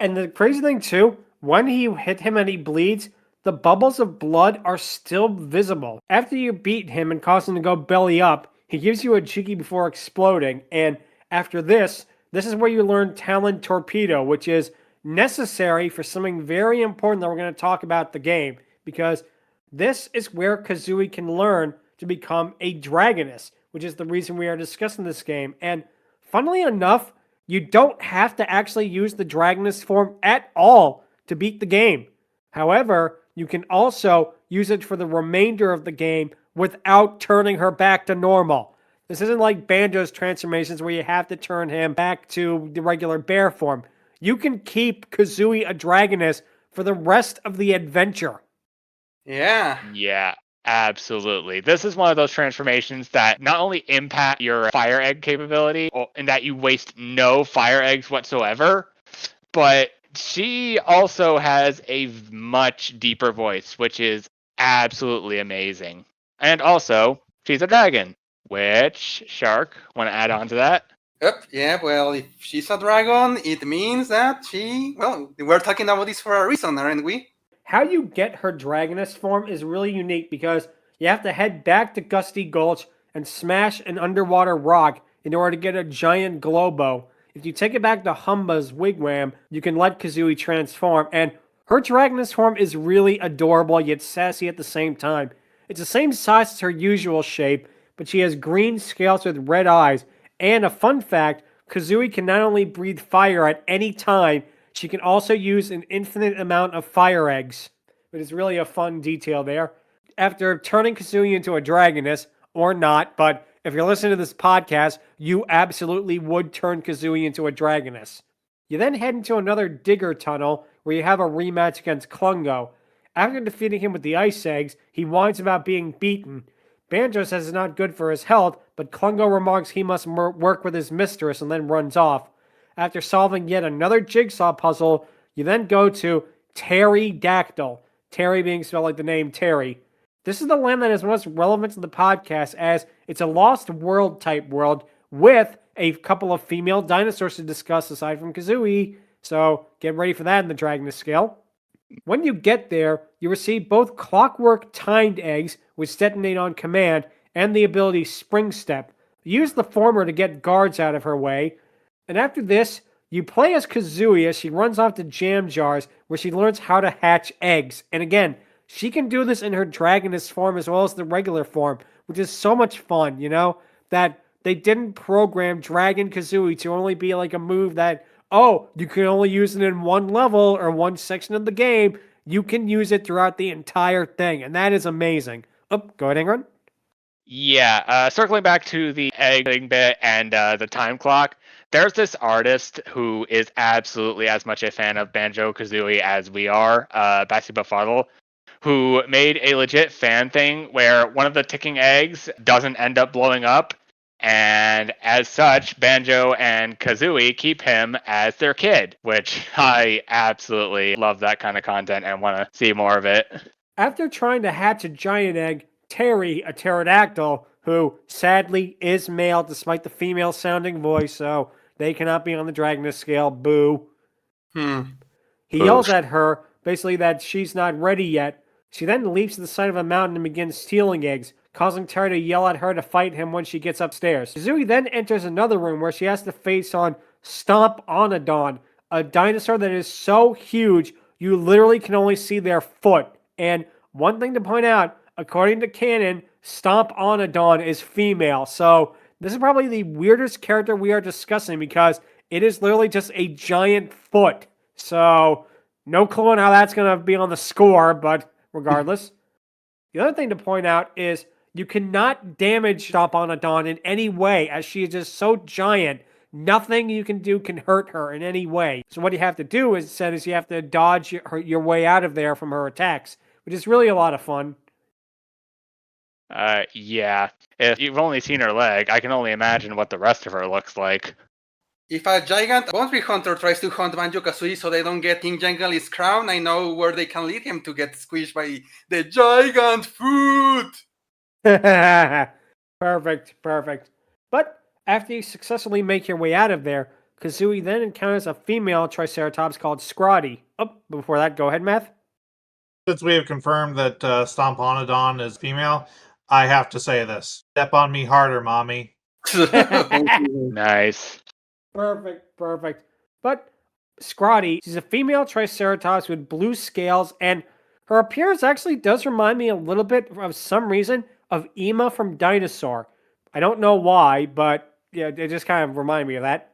And the crazy thing, too, when you hit him and he bleeds, the bubbles of blood are still visible. After you beat him and cause him to go belly up, he gives you a jiggy before exploding. And after this is where you learn Talent Torpedo, which is necessary for something very important that we're going to talk about the game. Because this is where Kazooie can learn to become a dragoness, which is the reason we are discussing this game. And funnily enough, you don't have to actually use the dragoness form at all to beat the game. However, you can also use it for the remainder of the game without turning her back to normal. This isn't like Banjo's transformations where you have to turn him back to the regular bear form. You can keep Kazooie a dragoness for the rest of the adventure. Yeah. Yeah, absolutely. This is one of those transformations that not only impact your fire egg capability, in that you waste no fire eggs whatsoever, but she also has a much deeper voice, which is absolutely amazing. And also, she's a dragon, which, Shark, want to add on to that? Yep, yeah, well, if she's a dragon, it means that we're talking about this for a reason, aren't we? How you get her dragoness form is really unique because you have to head back to Gusty Gulch and smash an underwater rock in order to get a giant globo. If you take it back to Humba's wigwam, you can let Kazooie transform, and her dragoness form is really adorable yet sassy at the same time. It's the same size as her usual shape, but she has green scales with red eyes, and a fun fact, Kazooie can not only breathe fire at any time, she can also use an infinite amount of fire eggs. It is really a fun detail there. After turning Kazooie into a dragoness, or not, but if you're listening to this podcast, you absolutely would turn Kazooie into a dragoness. You then head into another digger tunnel where you have a rematch against Klungo. After defeating him with the ice eggs, he whines about being beaten. Banjo says it's not good for his health, but Klungo remarks he must work with his mistress and then runs off. After solving yet another jigsaw puzzle, you then go to Terry-dactyl. Terry being spelled like the name Terry. This is the land that is most relevant to the podcast as it's a Lost World type world with a couple of female dinosaurs to discuss aside from Kazooie. So get ready for that in the Dragoness Scale. When you get there, you receive both clockwork timed eggs, which detonate on command, and the ability Spring Step. Use the former to get guards out of her way. And after this, you play as Kazooie as she runs off to jam jars where she learns how to hatch eggs. And again, she can do this in her dragoness form as well as the regular form, which is so much fun, that they didn't program Dragon Kazooie to only be like a move that, you can only use it in one level or one section of the game. You can use it throughout the entire thing, and that is amazing. Go ahead, Angron. Yeah, circling back to the egg bit and the time clock, there's this artist who is absolutely as much a fan of Banjo-Kazooie as we are, Bassi Befuddle, who made a legit fan thing where one of the ticking eggs doesn't end up blowing up, and as such, Banjo and Kazooie keep him as their kid, which I absolutely love that kind of content and want to see more of it. After trying to hatch a giant egg, Terry, a pterodactyl, who sadly is male despite the female-sounding voice, so they cannot be on the Dragoness Scale, boo. He yells at her, basically that she's not ready yet. She then leaps to the side of a mountain and begins stealing eggs, causing Terry to yell at her to fight him when she gets upstairs. Kazooie then enters another room where she has to face on Stomp-Onodon, a dinosaur that is so huge you literally can only see their foot. And one thing to point out, according to canon, Stomp-Onodon is female. So this is probably the weirdest character we are discussing because it is literally just a giant foot. So no clue on how that's going to be on the score, but regardless. The other thing to point out is you cannot damage Stomp-Onodon in any way as she is just so giant. Nothing you can do can hurt her in any way. So what you have to do is you have to dodge your way out of there from her attacks, which is really a lot of fun. Yeah. If you've only seen her leg, I can only imagine what the rest of her looks like. If a giant boundary hunter tries to hunt Banjo-Kazooie so they don't get King Jangali's crown, I know where they can lead him to get squished by the giant foot! Perfect. But after you successfully make your way out of there, Kazooie then encounters a female Triceratops called Scrotty. Oh, before that, go ahead, Math. Since we have confirmed that Stomp-Onodon is female, I have to say this. Step on me harder, mommy. Nice. Perfect. But Scrotty, she's a female Triceratops with blue scales, and her appearance actually does remind me a little bit, of some reason, of Ema from Dinosaur. I don't know why, but yeah, it just kind of reminded me of that.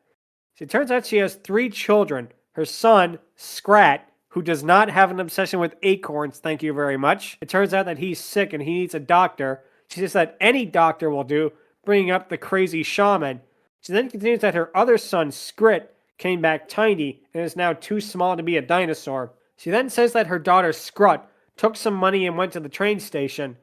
It turns out she has 3 children. Her son, Scrat, who does not have an obsession with acorns, thank you very much. It turns out that he's sick and he needs a doctor. She says that any doctor will do, bringing up the crazy shaman. She then continues that her other son, Scrit, came back tiny and is now too small to be a dinosaur. She then says that her daughter, Scrut, took some money and went to the train station.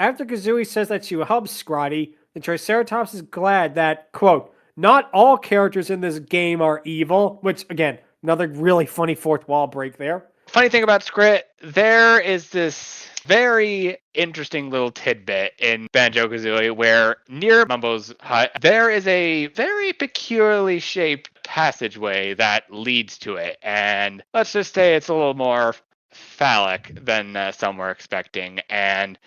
After Kazooie says that she will help Scrotty, the Triceratops is glad that, quote, not all characters in this game are evil, which, again, another really funny fourth wall break there. Funny thing about Scrit, there is this very interesting little tidbit in Banjo-Kazooie where near Mumbo's hut, there is a very peculiarly shaped passageway that leads to it. And let's just say it's a little more phallic than some were expecting. And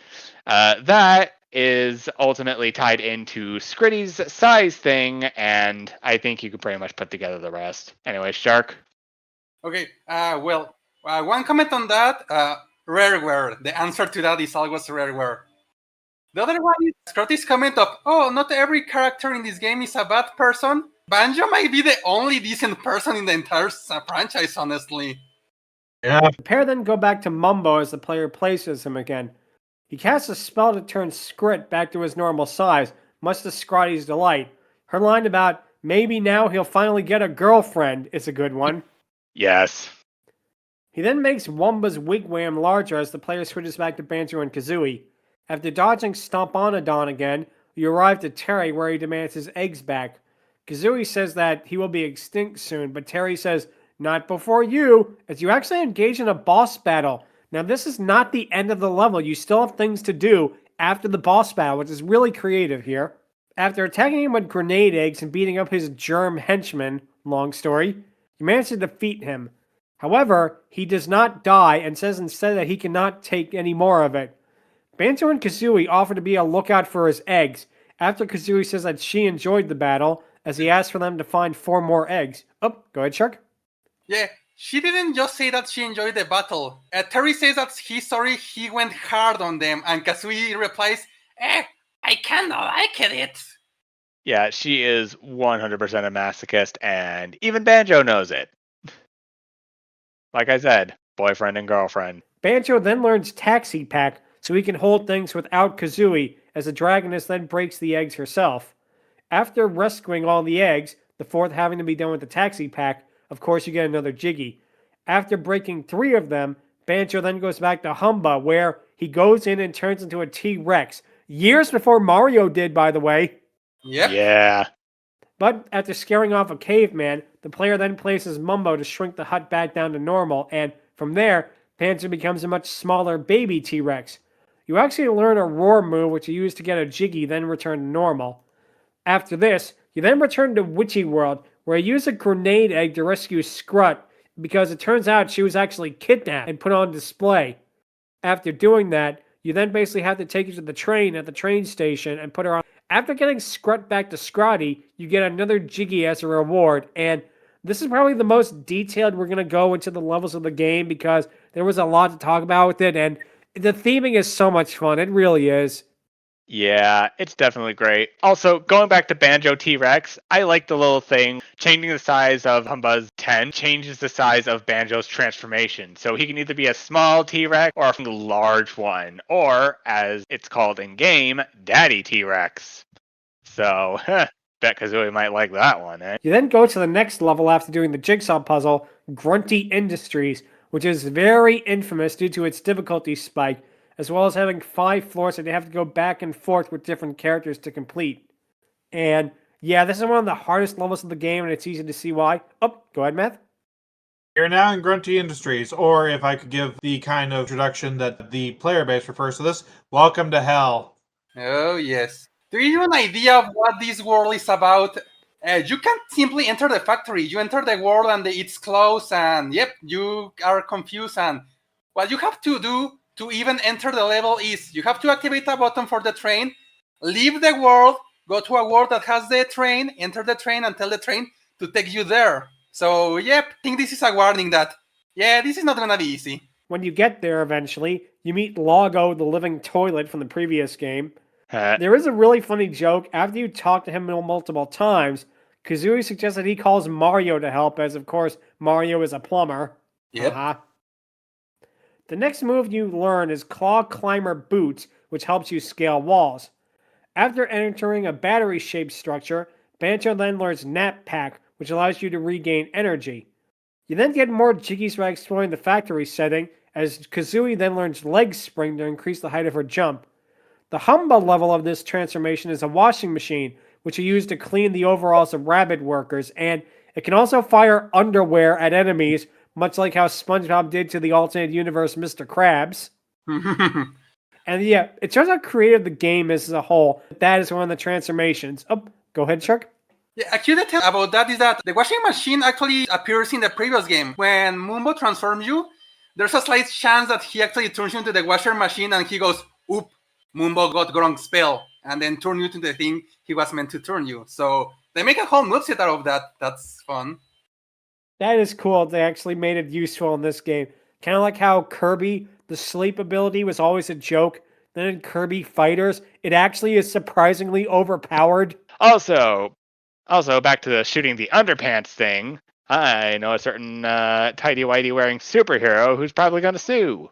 that is ultimately tied into Scritty's size thing, and I think you could pretty much put together the rest. Anyway, Shark? Okay, one comment on that. Rareware. The answer to that is always Rareware. The other one is Scotty's comment of, oh, not every character in this game is a bad person. Banjo might be the only decent person in the entire franchise, honestly. Yeah. The pair then go back to Mumbo as the player places him again. He casts a spell to turn Scrit back to his normal size, much to Scrotty's delight. Her line about, maybe now he'll finally get a girlfriend, is a good one. Yes. He then makes Wumba's wigwam larger as the player switches back to Banjo and Kazooie. After dodging Stomp-Onodon again, you arrive to Terry where he demands his eggs back. Kazooie says that he will be extinct soon, but Terry says, not before you, as you actually engage in a boss battle. Now, this is not the end of the level. You still have things to do after the boss battle, which is really creative here. After attacking him with grenade eggs and beating up his germ henchman, long story, you manage to defeat him. However, he does not die and says instead that he cannot take any more of it. Banjo and Kazooie offer to be a lookout for his eggs, after Kazooie says that she enjoyed the battle, as he asks for them to find 4 more eggs. Oh, go ahead, Shark. Yeah, she didn't just say that she enjoyed the battle. Terry says that he's sorry he went hard on them, and Kazooie replies, I kinda like it. Yeah, she is 100% a masochist, and even Banjo knows it. Like I said, boyfriend and girlfriend. Banjo then learns Taxi Pack, so he can hold things without Kazooie, as the Dragoness then breaks the eggs herself. After rescuing all the eggs, the 4th having to be done with the Taxi Pack, of course you get another Jiggy. After breaking 3 of them, Banjo then goes back to Humba, where he goes in and turns into a T-Rex. Years before Mario did, by the way. Yep. Yeah. But after scaring off a caveman, the player then places Mumbo to shrink the hut back down to normal, and from there, Banjo becomes a much smaller baby T-Rex. You actually learn a roar move, which you use to get a Jiggy, then return to normal. After this, you then return to Witchy World, where you use a grenade egg to rescue Scrut, because it turns out she was actually kidnapped and put on display. After doing that, You then basically have to take her to the train at the train station and put her on. After getting Scrut back to Scrotty, you get another Jiggy as a reward. And this is probably the most detailed we're going to go into the levels of the game because there was a lot to talk about with it. And the theming is so much fun. It really is. Yeah, it's definitely great. Also, going back to Banjo T-Rex, I like the little thing. Changing the size of Humba's 10 changes the size of Banjo's transformation. So he can either be a small T-Rex or a large one. Or, as it's called in-game, Daddy T-Rex. So, bet Kazooie might like that one, eh? You then go to the next level after doing the jigsaw puzzle, Grunty Industries, which is very infamous due to its difficulty spike, as well as having 5 floors that you have to go back and forth with different characters to complete. And yeah, this is one of the hardest levels of the game, and it's easy to see why. Oh, go ahead, Matt. You're now in Grunty Industries, or if I could give the kind of introduction that the player base refers to this, welcome to hell. Oh, yes. Do you have an idea of what this world is about? You can't simply enter the factory. You enter the world and it's closed, and yep, you are confused. And what you have to do to even enter the level is you have to activate a button for the train, leave the world, go to a world that has the train, enter the train, and tell the train to take you there. So, yep, I think this is a warning that, yeah, this is not going to be easy. When you get there eventually, you meet Logo, the living toilet from the previous game. There is a really funny joke. After you talk to him multiple times, Kazooie suggests that he calls Mario to help, as of course, Mario is a plumber. Yep. The next move you learn is Claw Climber Boots, which helps you scale walls. After entering a battery-shaped structure, Banjo then learns Nap Pack, which allows you to regain energy. You then get more Jiggies by exploring the factory setting, as Kazooie then learns Leg Spring to increase the height of her jump. The Humba level of this transformation is a washing machine, which you use to clean the overalls of rabbit workers, and it can also fire underwear at enemies, much like how SpongeBob did to the alternate universe Mr. Krabs. And yeah, it shows how creative the game is as a whole. That is one of the transformations. Oh, go ahead, Shark. Yeah, a cute detail about that is that the washing machine actually appears in the previous game. When Mumbo transforms you, there's a slight chance that he actually turns you into the washing machine and he goes, oop, Mumbo got wrong spell, and then turn you to the thing he was meant to turn you. So they make a whole moveset out of that. That's fun. That is cool. They actually made it useful in this game. Kind of like how Kirby, the sleep ability was always a joke. Then in Kirby Fighters, it actually is surprisingly overpowered. Also, back to the shooting the underpants thing, I know a certain tighty-whitey wearing superhero who's probably going to sue.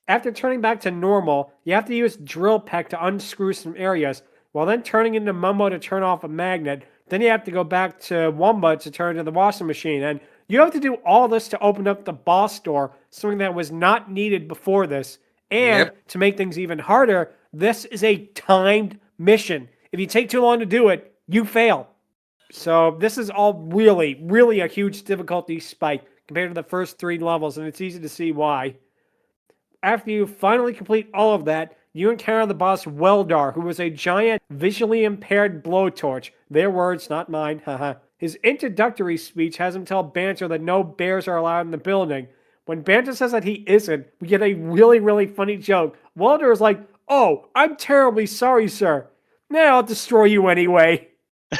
After turning back to normal, you have to use Drill Peck to unscrew some areas, while then turning into Mumbo to turn off a magnet. Then you have to go back to Wumba to turn to the washing machine, and you have to do all this to open up the boss door, something that was not needed before this. And to make things even harder, this is a timed mission. If you take too long to do it, you fail. So this is all really, really a huge difficulty spike compared to the first 3 levels, and it's easy to see why. After you finally complete all of that, you encounter the boss Weldar, who was a giant, visually impaired blowtorch. Their words, not mine, haha. His introductory speech has him tell Banjo that no bears are allowed in the building. When Banjo says that he isn't, we get a really, really funny joke. Weldar is like, "Oh, I'm terribly sorry, sir. Now I'll destroy you anyway."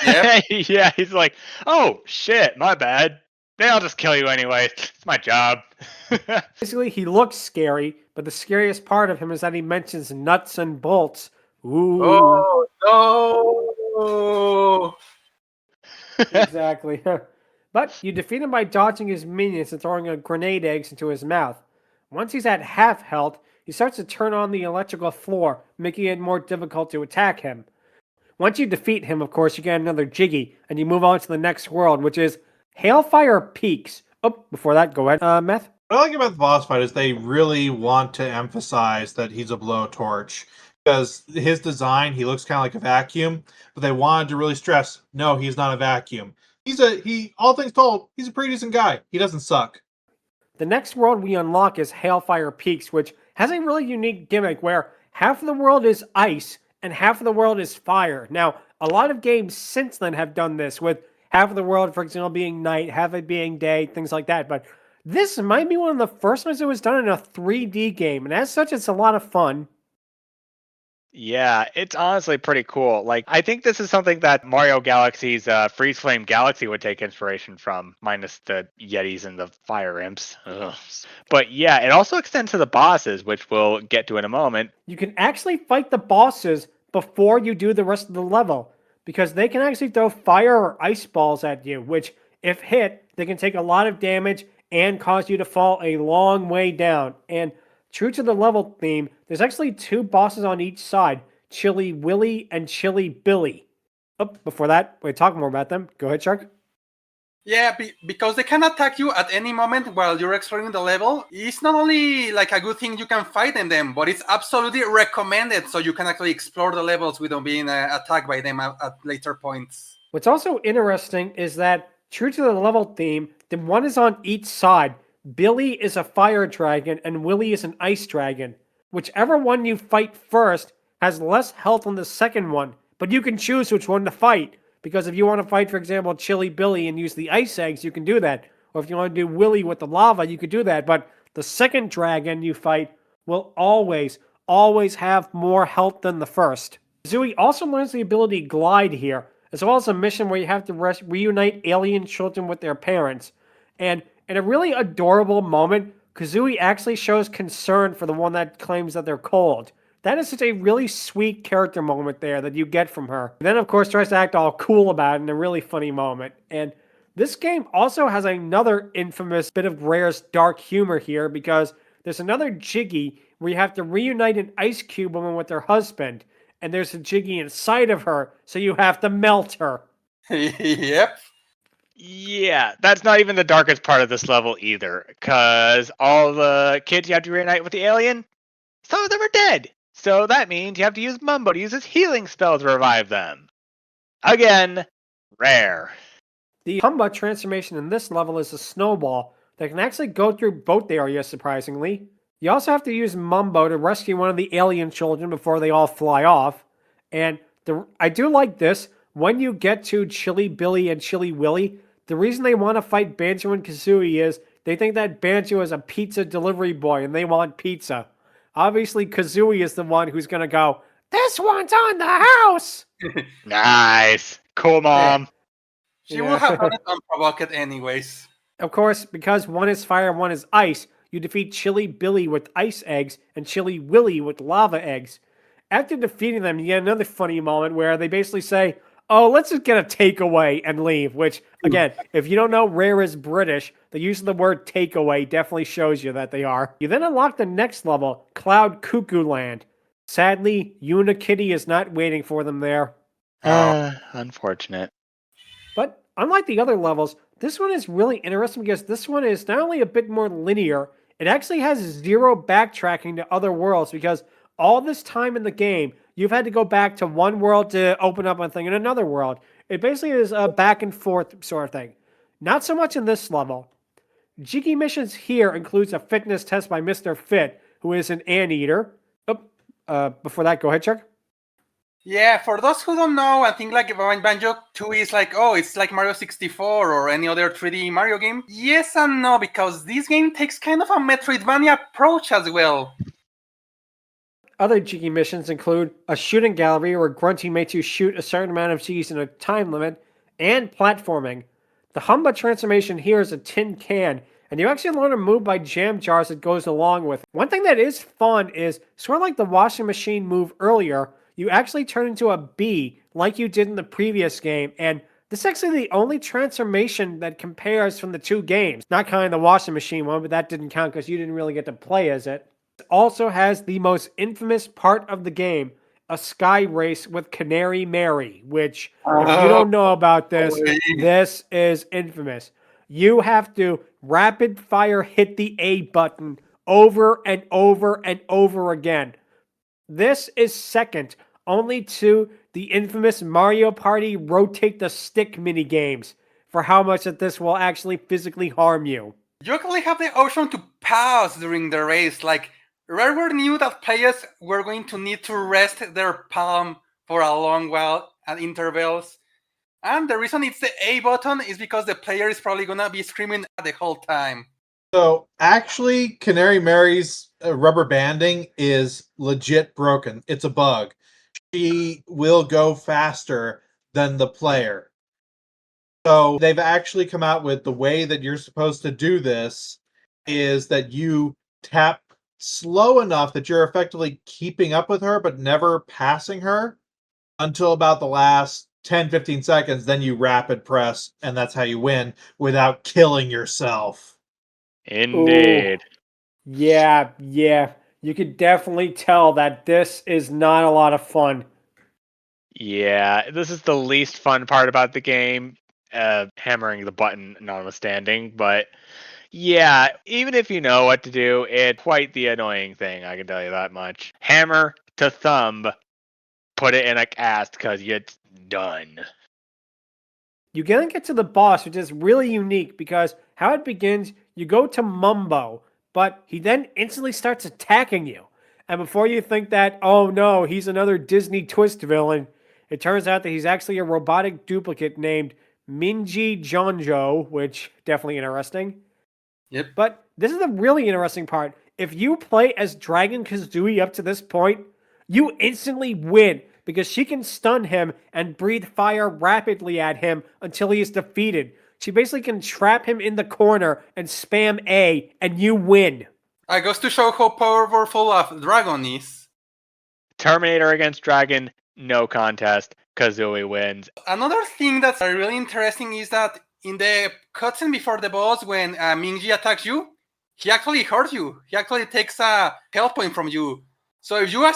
Yep. Yeah, he's like, oh, shit, my bad. Then I'll just kill you anyway. It's my job. Basically, he looks scary, but the scariest part of him is that he mentions nuts and bolts. Ooh. Oh, no. Exactly. But you defeat him by dodging his minions and throwing a grenade eggs into his mouth. Once he's at half health, he starts to turn on the electrical floor, making it more difficult to attack him. Once you defeat him, of course, you get another Jiggy, and you move on to the next world, which is Hailfire Peaks. Oh, before that, go ahead, Meth. What I like about the boss fight is they really want to emphasize that he's a blowtorch. Because his design, he looks kind of like a vacuum, but they wanted to really stress, no, he's not a vacuum. All things told, he's a pretty decent guy. He doesn't suck. The next world we unlock is Hailfire Peaks, which has a really unique gimmick where half of the world is ice and half of the world is fire. Now, a lot of games since then have done this, with half of the world, for example, being night, half of it being day, things like that. But this might be one of the first ones that was done in a 3D game, and as such, it's a lot of fun. Yeah, it's honestly pretty cool. Like, I think this is something that Mario Galaxy's Freeze Flame Galaxy would take inspiration from, minus the Yetis and the Fire Imps. Ugh. But yeah, it also extends to the bosses, which we'll get to in a moment. You can actually fight the bosses before you do the rest of the level, because they can actually throw fire or ice balls at you, which, if hit, they can take a lot of damage and cause you to fall a long way down. And true to the level theme, there's actually 2 bosses on each side, Chili Willy and Chili Billy. Oh, before that, we talk more about them. Go ahead, Shark. Yeah, because they can attack you at any moment while you're exploring the level. It's not only like a good thing you can fight them, but it's absolutely recommended so you can actually explore the levels without being attacked by them at later points. What's also interesting is that, true to the level theme, the one is on each side. Billy is a fire dragon and Willy is an ice dragon. Whichever one you fight first has less health than the second one, but you can choose which one to fight. Because if you want to fight, for example, Chili Billy and use the ice eggs, you can do that. Or if you want to do Willy with the lava, you could do that. But the second dragon you fight will always have more health than the first. Kazooie also learns the ability Glide here, as well as a mission where you have to reunite alien children with their parents. And in a really adorable moment, Kazooie actually shows concern for the one that claims that they're cold. That is such a really sweet character moment there that you get from her. Then, of course, tries to act all cool about it in a really funny moment. And this game also has another infamous bit of Rare's dark humor here, because there's another Jiggy where you have to reunite an Ice Cube woman with her husband. And there's a Jiggy inside of her, so you have to melt her. Yep. Yeah, that's not even the darkest part of this level either, because all the kids you have to reunite with the alien, some of them are dead. So that means you have to use Mumbo to use his healing spell to revive them. Again, Rare. The Humba transformation in this level is a snowball that can actually go through both areas, surprisingly. You also have to use Mumbo to rescue one of the alien children before they all fly off. And I do like this. When you get to Chili Billy and Chili Willy, the reason they want to fight Banjo and Kazooie is they think that Banjo is a pizza delivery boy and they want pizza. Obviously, Kazooie is the one who's going to go, "This one's on the house!" Nice. Cool, Mom. She will have done it unprovoked anyways. Of course, because one is fire and one is ice, you defeat Chili Billy with ice eggs and Chili Willy with lava eggs. After defeating them, you get another funny moment where they basically say, "Oh, let's just get a takeaway and leave," which, again, if you don't know Rare is British, the use of the word takeaway definitely shows you that they are. You then unlock the next level, Cloud Cuckoo Land. Sadly, Unikitty is not waiting for them there. Unfortunate. But unlike the other levels, this one is really interesting because this one is not only a bit more linear, it actually has 0 backtracking to other worlds, because all this time in the game, you've had to go back to one world to open up a thing in another world. It basically is a back and forth sort of thing. Not so much in this level. Jiggy missions here includes a fitness test by Mr. Fit, who is an anteater. Before that, go ahead, Chuck. Yeah, for those who don't know, I think like Banjo-Tooie is like, oh, it's like Mario 64 or any other 3D Mario game. Yes and no, because this game takes kind of a Metroidvania approach as well. Other Jiggy missions include a shooting gallery where Grunty makes you shoot a certain amount of Jiggies in a time limit, and platforming. The Humba transformation here is a tin can, and you actually learn a move by jam jars that goes along with it. One thing that is fun is, sort of like the washing machine move earlier, you actually turn into a bee like you did in the previous game, and this is actually the only transformation that compares from the 2 games. Not kind of the washing machine one, but that didn't count because you didn't really get to play as it. It also has the most infamous part of the game, a sky race with Canary Mary, which, if you don't know about this, this is infamous. You have to rapid fire hit the A button over and over and over again. This is second only to the infamous Mario Party rotate the stick minigames for how much that this will actually physically harm you. You actually have the option to pause during the race. Like, Rareware knew that players were going to need to rest their palm for a long while at intervals. And the reason it's the A button is because the player is probably going to be screaming the whole time. So actually, Canary Mary's rubber banding is legit broken. It's a bug. She will go faster than the player. So they've actually come out with the way that you're supposed to do this is that you tap slow enough that you're effectively keeping up with her, but never passing her until about the last 10-15 seconds. Then you rapid press, and that's how you win without killing yourself. Indeed. Yeah. You could definitely tell that this is not a lot of fun. Yeah, this is the least fun part about the game, hammering the button notwithstanding. But yeah, even if you know what to do, it's quite the annoying thing, I can tell you that much. Hammer to thumb, put it in a cast because it's done. You then get to the boss, which is really unique because how it begins, you go to Mumbo, but he then instantly starts attacking you. And before you think that, oh no, he's another Disney twist villain, it turns out that he's actually a robotic duplicate named Minji Jonjo, which definitely interesting. Yep. But this is the really interesting part. If you play as Dragon Kazooie up to this point, you instantly win because she can stun him and breathe fire rapidly at him until he is defeated. She basically can trap him in the corner and spam A, and you win. I goes to show how powerful a dragon is. Terminator against Dragon, no contest. Kazooie wins. Another thing that's really interesting is that in the cutscene before the boss, when Minji attacks you, he actually hurts you. He actually takes a health point from you. So if you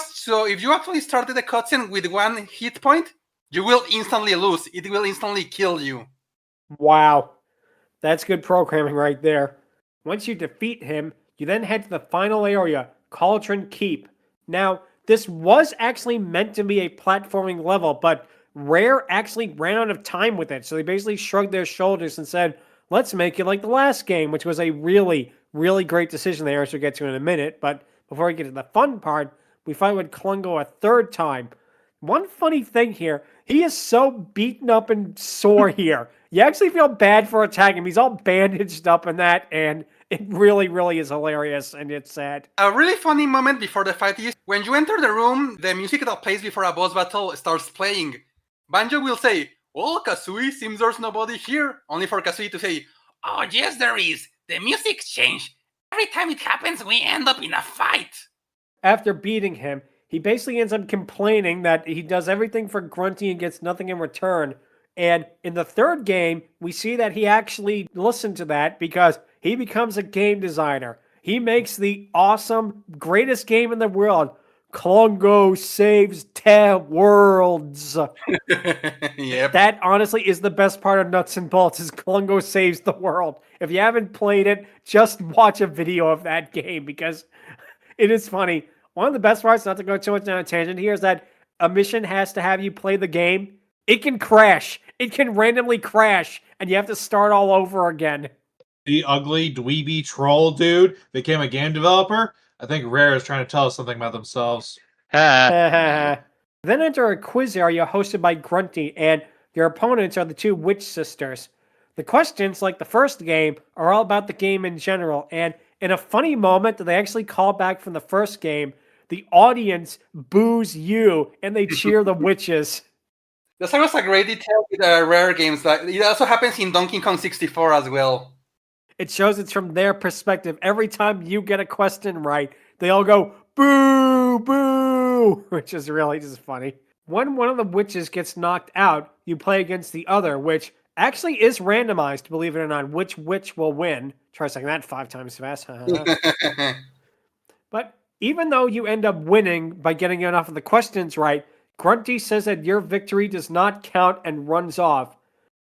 actually started the cutscene with 1 hit point, you will instantly lose. It will instantly kill you. Wow. That's good programming right there. Once you defeat him, you then head to the final area, Cauldron Keep. Now, this was actually meant to be a platforming level, but Rare actually ran out of time with it. So they basically shrugged their shoulders and said, let's make it like the last game, which was a really, really great decision there, as we'll get to in a minute. But before we get to the fun part, we fight with Klungo a third time. One funny thing here, he is so beaten up and sore here. You actually feel bad for attacking him. He's all bandaged up and that, and it really, really is hilarious, and it's sad. A really funny moment before the fight is when you enter the room, the music that plays before a boss battle starts playing. Banjo will say, "Oh, Kazooie, seems there's nobody here," only for Kazooie to say, "Oh, yes, there is. The music's changed. Every time it happens, we end up in a fight." After beating him, he basically ends up complaining that he does everything for Grunty and gets nothing in return. And in the third game, we see that he actually listened to that because he becomes a game designer. He makes the awesome, greatest game in the world, Klungo Saves 10 Worlds. Yep. That honestly is the best part of Nuts and Bolts is Klungo Saves the World. If you haven't played it, just watch a video of that game because it is funny. One of the best parts, not to go too much on a tangent here, is that a mission has to have you play the game. It can crash. It can randomly crash, and you have to start all over again. The ugly dweeby troll dude became a game developer. I think Rare is trying to tell us something about themselves. Then enter a quiz area hosted by Grunty, and your opponents are the two witch sisters. The questions, like the first game, are all about the game in general, and in a funny moment that they actually call back from the first game, the audience boos you, and they cheer the witches. That's always a great detail with Rare games. Like, it also happens in Donkey Kong 64 as well. It shows it's from their perspective. Every time you get a question right, they all go, boo, boo, which is really just funny. When one of the witches gets knocked out, you play against the other, which actually is randomized, believe it or not, which witch will win. Try saying that 5 times fast. But even though you end up winning by getting enough of the questions right, Grunty says that your victory does not count and runs off.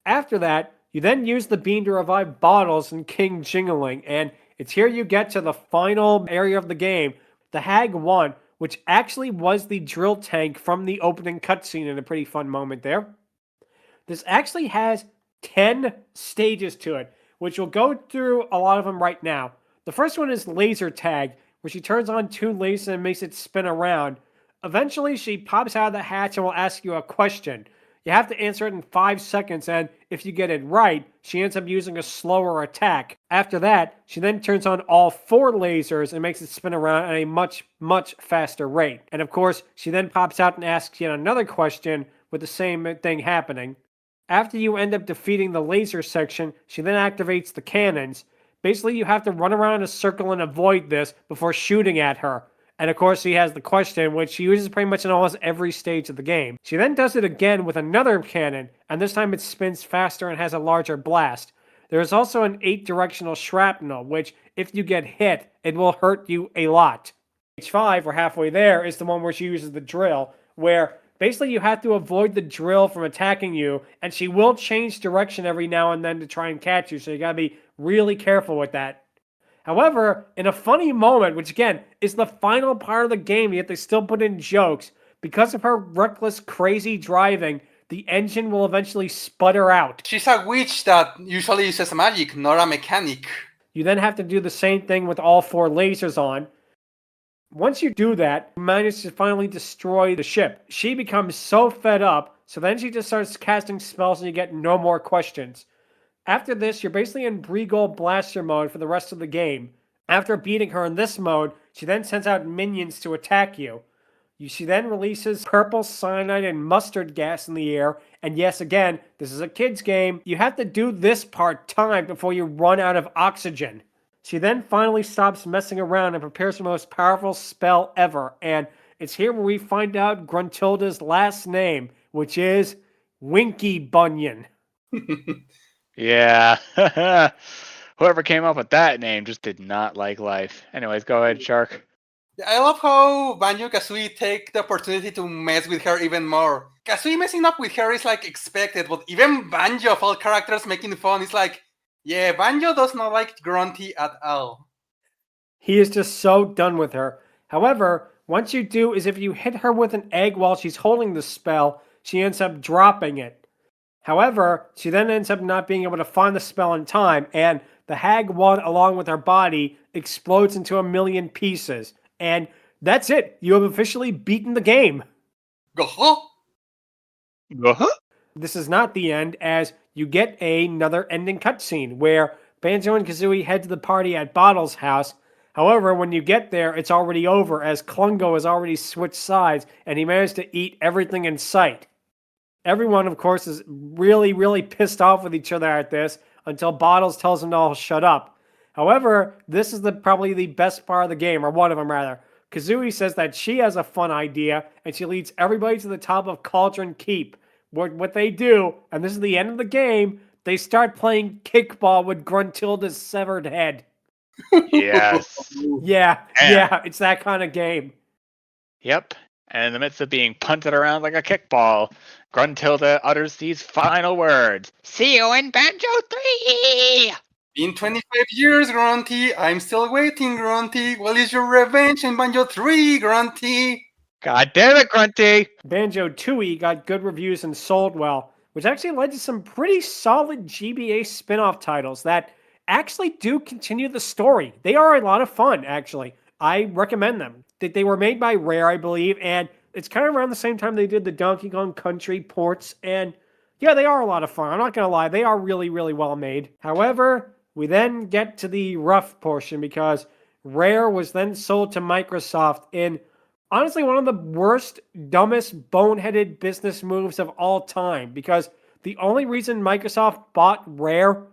After that, you then use the bean to revive Bottles and King Jingling, and it's here you get to the final area of the game, the Hag 1, which actually was the drill tank from the opening cutscene in a pretty fun moment there. This actually has 10 stages to it, which we'll go through a lot of them right now. The first one is Laser Tag, where she turns on 2 lasers and makes it spin around. Eventually, she pops out of the hatch and will ask you a question. You have to answer it in 5 seconds, and if you get it right, she ends up using a slower attack. After that, she then turns on all 4 lasers and makes it spin around at a much, much faster rate. And of course, she then pops out and asks yet another question with the same thing happening. After you end up defeating the laser section, she then activates the cannons. Basically, you have to run around in a circle and avoid this before shooting at her. And of course, she has the question, which she uses pretty much in almost every stage of the game. She then does it again with another cannon, and this time it spins faster and has a larger blast. There is also an 8-directional shrapnel, which, if you get hit, it will hurt you a lot. Stage 5, we're halfway there, is the one where she uses the drill, where basically you have to avoid the drill from attacking you, and she will change direction every now and then to try and catch you, so you gotta be really careful with that. However, in a funny moment, which again is the final part of the game, yet they still put in jokes, because of her reckless, crazy driving, the engine will eventually sputter out. She's a witch that usually uses magic, not a mechanic. You then have to do the same thing with all 4 lasers on. Once you do that, you manage to finally destroy the ship. She becomes so fed up, so then she just starts casting spells and you get no more questions. After this, you're basically in Bregold Blaster mode for the rest of the game. After beating her in this mode, she then sends out minions to attack you. She then releases purple cyanide and mustard gas in the air, and yes, again, this is a kid's game. You have to do this part timed before you run out of oxygen. She then finally stops messing around and prepares the most powerful spell ever, and it's here where we find out Gruntilda's last name, which is Winky Bunyan. Yeah. Whoever came up with that name just did not like life. Anyways, go ahead, Shark. I love how Banjo-Kazooie take the opportunity to mess with her even more. Kazooie messing up with her is like expected, but even Banjo of all characters making fun is like, yeah, Banjo does not like Grunty at all. He is just so done with her. However, once you do is if you hit her with an egg while she's holding the spell, she ends up dropping it. However, she then ends up not being able to find the spell in time, and the hag one, along with her body, explodes into a million pieces. And that's it. You have officially beaten the game. Go-ho! Uh-huh. This is not the end, as you get another ending cutscene where Banjo and Kazooie head to the party at Bottle's house. However, when you get there, it's already over, as Klungo has already switched sides, and he managed to eat everything in sight. Everyone, of course, is really, really pissed off with each other at this until Bottles tells them to all shut up. However, this is probably the best part of the game, or one of them rather. Kazooie says that she has a fun idea, and she leads everybody to the top of Cauldron Keep. What they do, and this is the end of the game, they start playing kickball with Gruntilda's severed head. Yes. Yeah, it's that kind of game. Yep. And in the midst of being punted around like a kickball, Gruntilda utters these final words. See you in Banjo 3! In 25 years, Grunty. I'm still waiting, Grunty. What is your revenge in Banjo 3, Grunty? God damn it, Grunty! Banjo-Tooie got good reviews and sold well, which actually led to some pretty solid GBA spin-off titles that actually do continue the story. They are a lot of fun, actually. I recommend them. They were made by Rare, I believe, and it's kind of around the same time they did the Donkey Kong Country ports, and yeah, they are a lot of fun. I'm not going to lie, they are really, really well made. However, we then get to the rough portion because Rare was then sold to Microsoft in honestly one of the worst, dumbest, boneheaded business moves of all time, because the only reason Microsoft bought Rare,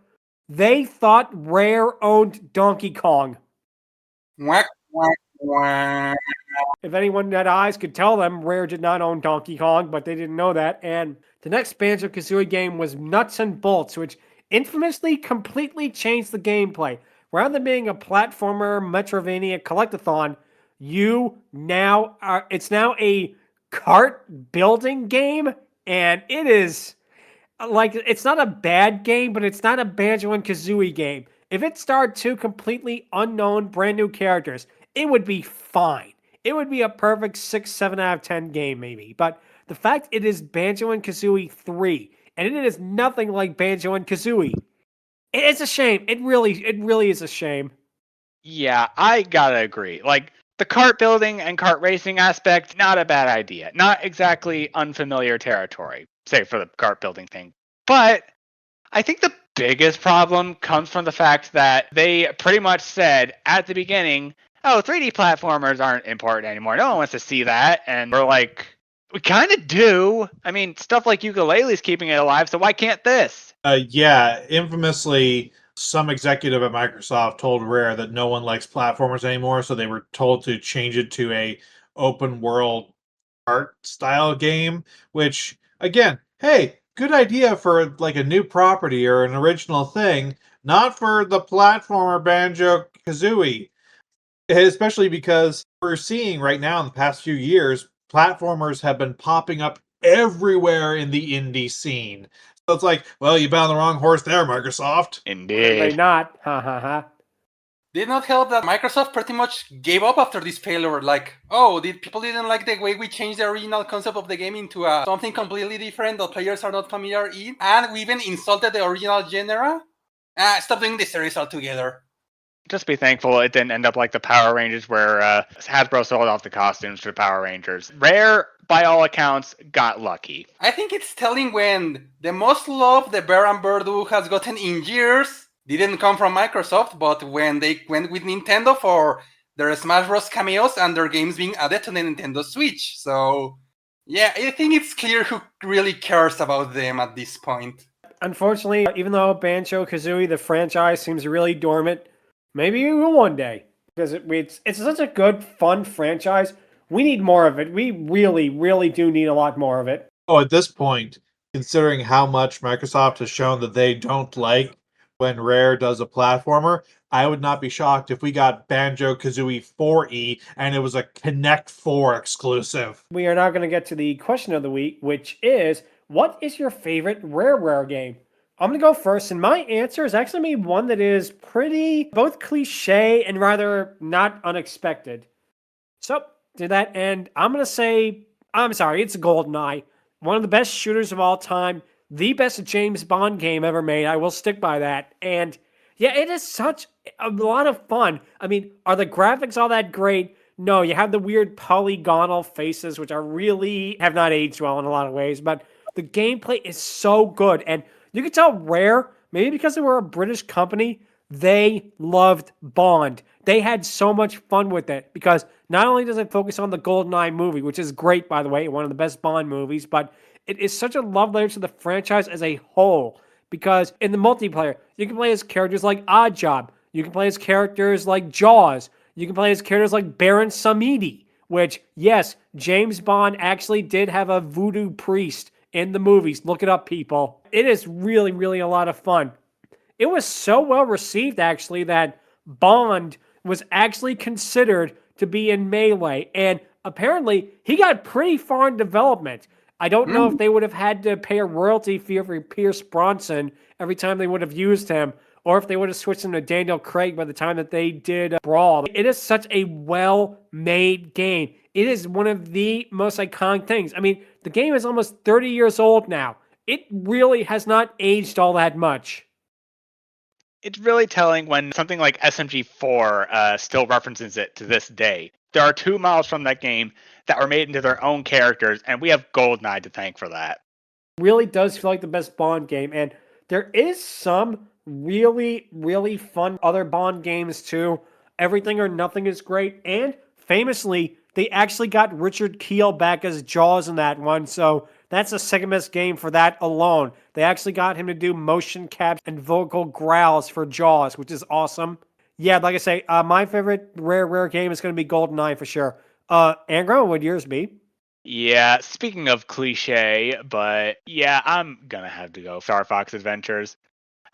they thought Rare owned Donkey Kong. Whack, whack, whack. If anyone had eyes could tell them, Rare did not own Donkey Kong, but they didn't know that. And the next Banjo-Kazooie game was Nuts and Bolts, which infamously completely changed the gameplay. Rather than being a platformer Metrovania collectathon, it's now a cart building game, and it is like, it's not a bad game, but it's not a Banjo and Kazooie game. If it starred 2 completely unknown brand new characters, it would be fine. It would be a perfect 6, 7 out of 10 game maybe. But the fact it is Banjo and Kazooie 3, and it is nothing like Banjo and Kazooie, it's a shame. It really is a shame. Yeah, I gotta agree. Like, the kart building and kart racing aspect, not a bad idea. Not exactly unfamiliar territory, say for the kart building thing. But I think the biggest problem comes from the fact that they pretty much said at the beginning, oh, 3D platformers aren't important anymore. No one wants to see that. And we're like, we kind of do. I mean, stuff like ukulele's keeping it alive, so why can't this? Yeah, infamously, some executive at Microsoft told Rare that no one likes platformers anymore, so they were told to change it to a open world art style game, which again, hey, good idea for like a new property or an original thing, not for the platformer Banjo-Kazooie. Especially because we're seeing right now in the past few years, platformers have been popping up everywhere in the indie scene. So it's like, well, you bound the wrong horse there, Microsoft. Clearly Indeed. not. Ha ha ha. Did not help that Microsoft pretty much gave up after this failure. Like, oh, people didn't like the way we changed the original concept of the game into something completely different that players are not familiar in, and we even insulted the original genre. Stop doing this series altogether. Just be thankful it didn't end up like the Power Rangers where Hasbro sold off the costumes for Power Rangers. Rare, by all accounts, got lucky. I think it's telling when the most love the Bear and Birdo has gotten in years didn't come from Microsoft, but when they went with Nintendo for their Smash Bros. Cameos and their games being added to the Nintendo Switch. So, yeah, I think it's clear who really cares about them at this point. Unfortunately, even though Banjo-Kazooie, the franchise, seems really dormant, maybe we will one day. Because it's such a good, fun franchise. We need more of it. We really, really do need a lot more of it. Oh, at this point, considering how much Microsoft has shown that they don't like when Rare does a platformer, I would not be shocked if we got Banjo-Kazooie 4E and it was a Connect 4 exclusive. We are now going to get to the question of the week, which is, what is your favorite Rareware game? I'm going to go first, and my answer is actually one that is pretty both cliche and rather not unexpected. So, to that end, I'm going to say, I'm sorry, it's GoldenEye. One of the best shooters of all time, the best James Bond game ever made. I will stick by that. And yeah, it is such a lot of fun. I mean, are the graphics all that great? No, you have the weird polygonal faces, which are really have not aged well in a lot of ways, but the gameplay is so good. And you can tell Rare, maybe because they were a British company, they loved Bond. They had so much fun with it because not only does it focus on the GoldenEye movie, which is great, by the way, one of the best Bond movies, but it is such a love letter to the franchise as a whole because in the multiplayer, you can play as characters like Oddjob. You can play as characters like Jaws. You can play as characters like Baron Samedi, which, yes, James Bond actually did have a voodoo priest in the movies. Look it up, people. It is really, really a lot of fun. It was so well received, actually, that Bond was actually considered to be in Melee, and apparently he got pretty far in development. I don't know if they would have had to pay a royalty fee for Pierce Bronson every time they would have used him, or if they would have switched him to Daniel Craig by the time that they did Brawl. It is such a well-made game. It is one of the most iconic things. I mean, the game is almost 30 years old now. It really has not aged all that much. It's really telling when something like SMG4 still references it to this day. There are 2 models from that game that were made into their own characters, and we have GoldenEye to thank for that. Really does feel like the best Bond game, and there is some really, really fun other Bond games too. Everything or Nothing is great, and famously, they actually got Richard Kiel back as Jaws in that one, so that's the second best game for that alone. They actually got him to do motion caps and vocal growls for Jaws, which is awesome. Yeah, like I say, my favorite Rare game is going to be GoldenEye for sure. Angron, what would yours be? Yeah, speaking of cliche, but yeah, I'm gonna have to go Star Fox Adventures.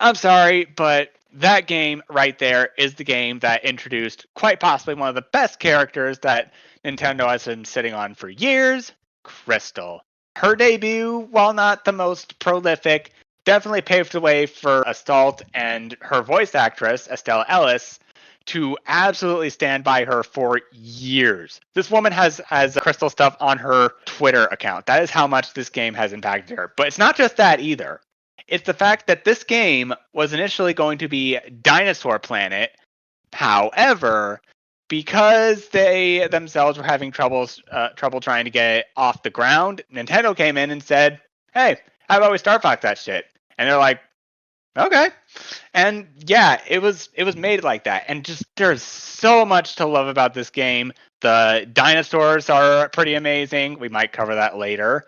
I'm sorry, but that game right there is the game that introduced quite possibly one of the best characters that Nintendo has been sitting on for years, Crystal. Her debut, while not the most prolific, definitely paved the way for Astalt and her voice actress, Estelle Ellis, to absolutely stand by her for years. This woman has Crystal stuff on her Twitter account. That is how much this game has impacted her. But it's not just that either. It's the fact that this game was initially going to be Dinosaur Planet. However, because they themselves were having trouble trying to get it off the ground, Nintendo came in and said, hey, how about we Star Fox that shit? And they're like, Okay. And yeah, it was made like that. And just there's so much to love about this game. The dinosaurs are pretty amazing. We might cover that later.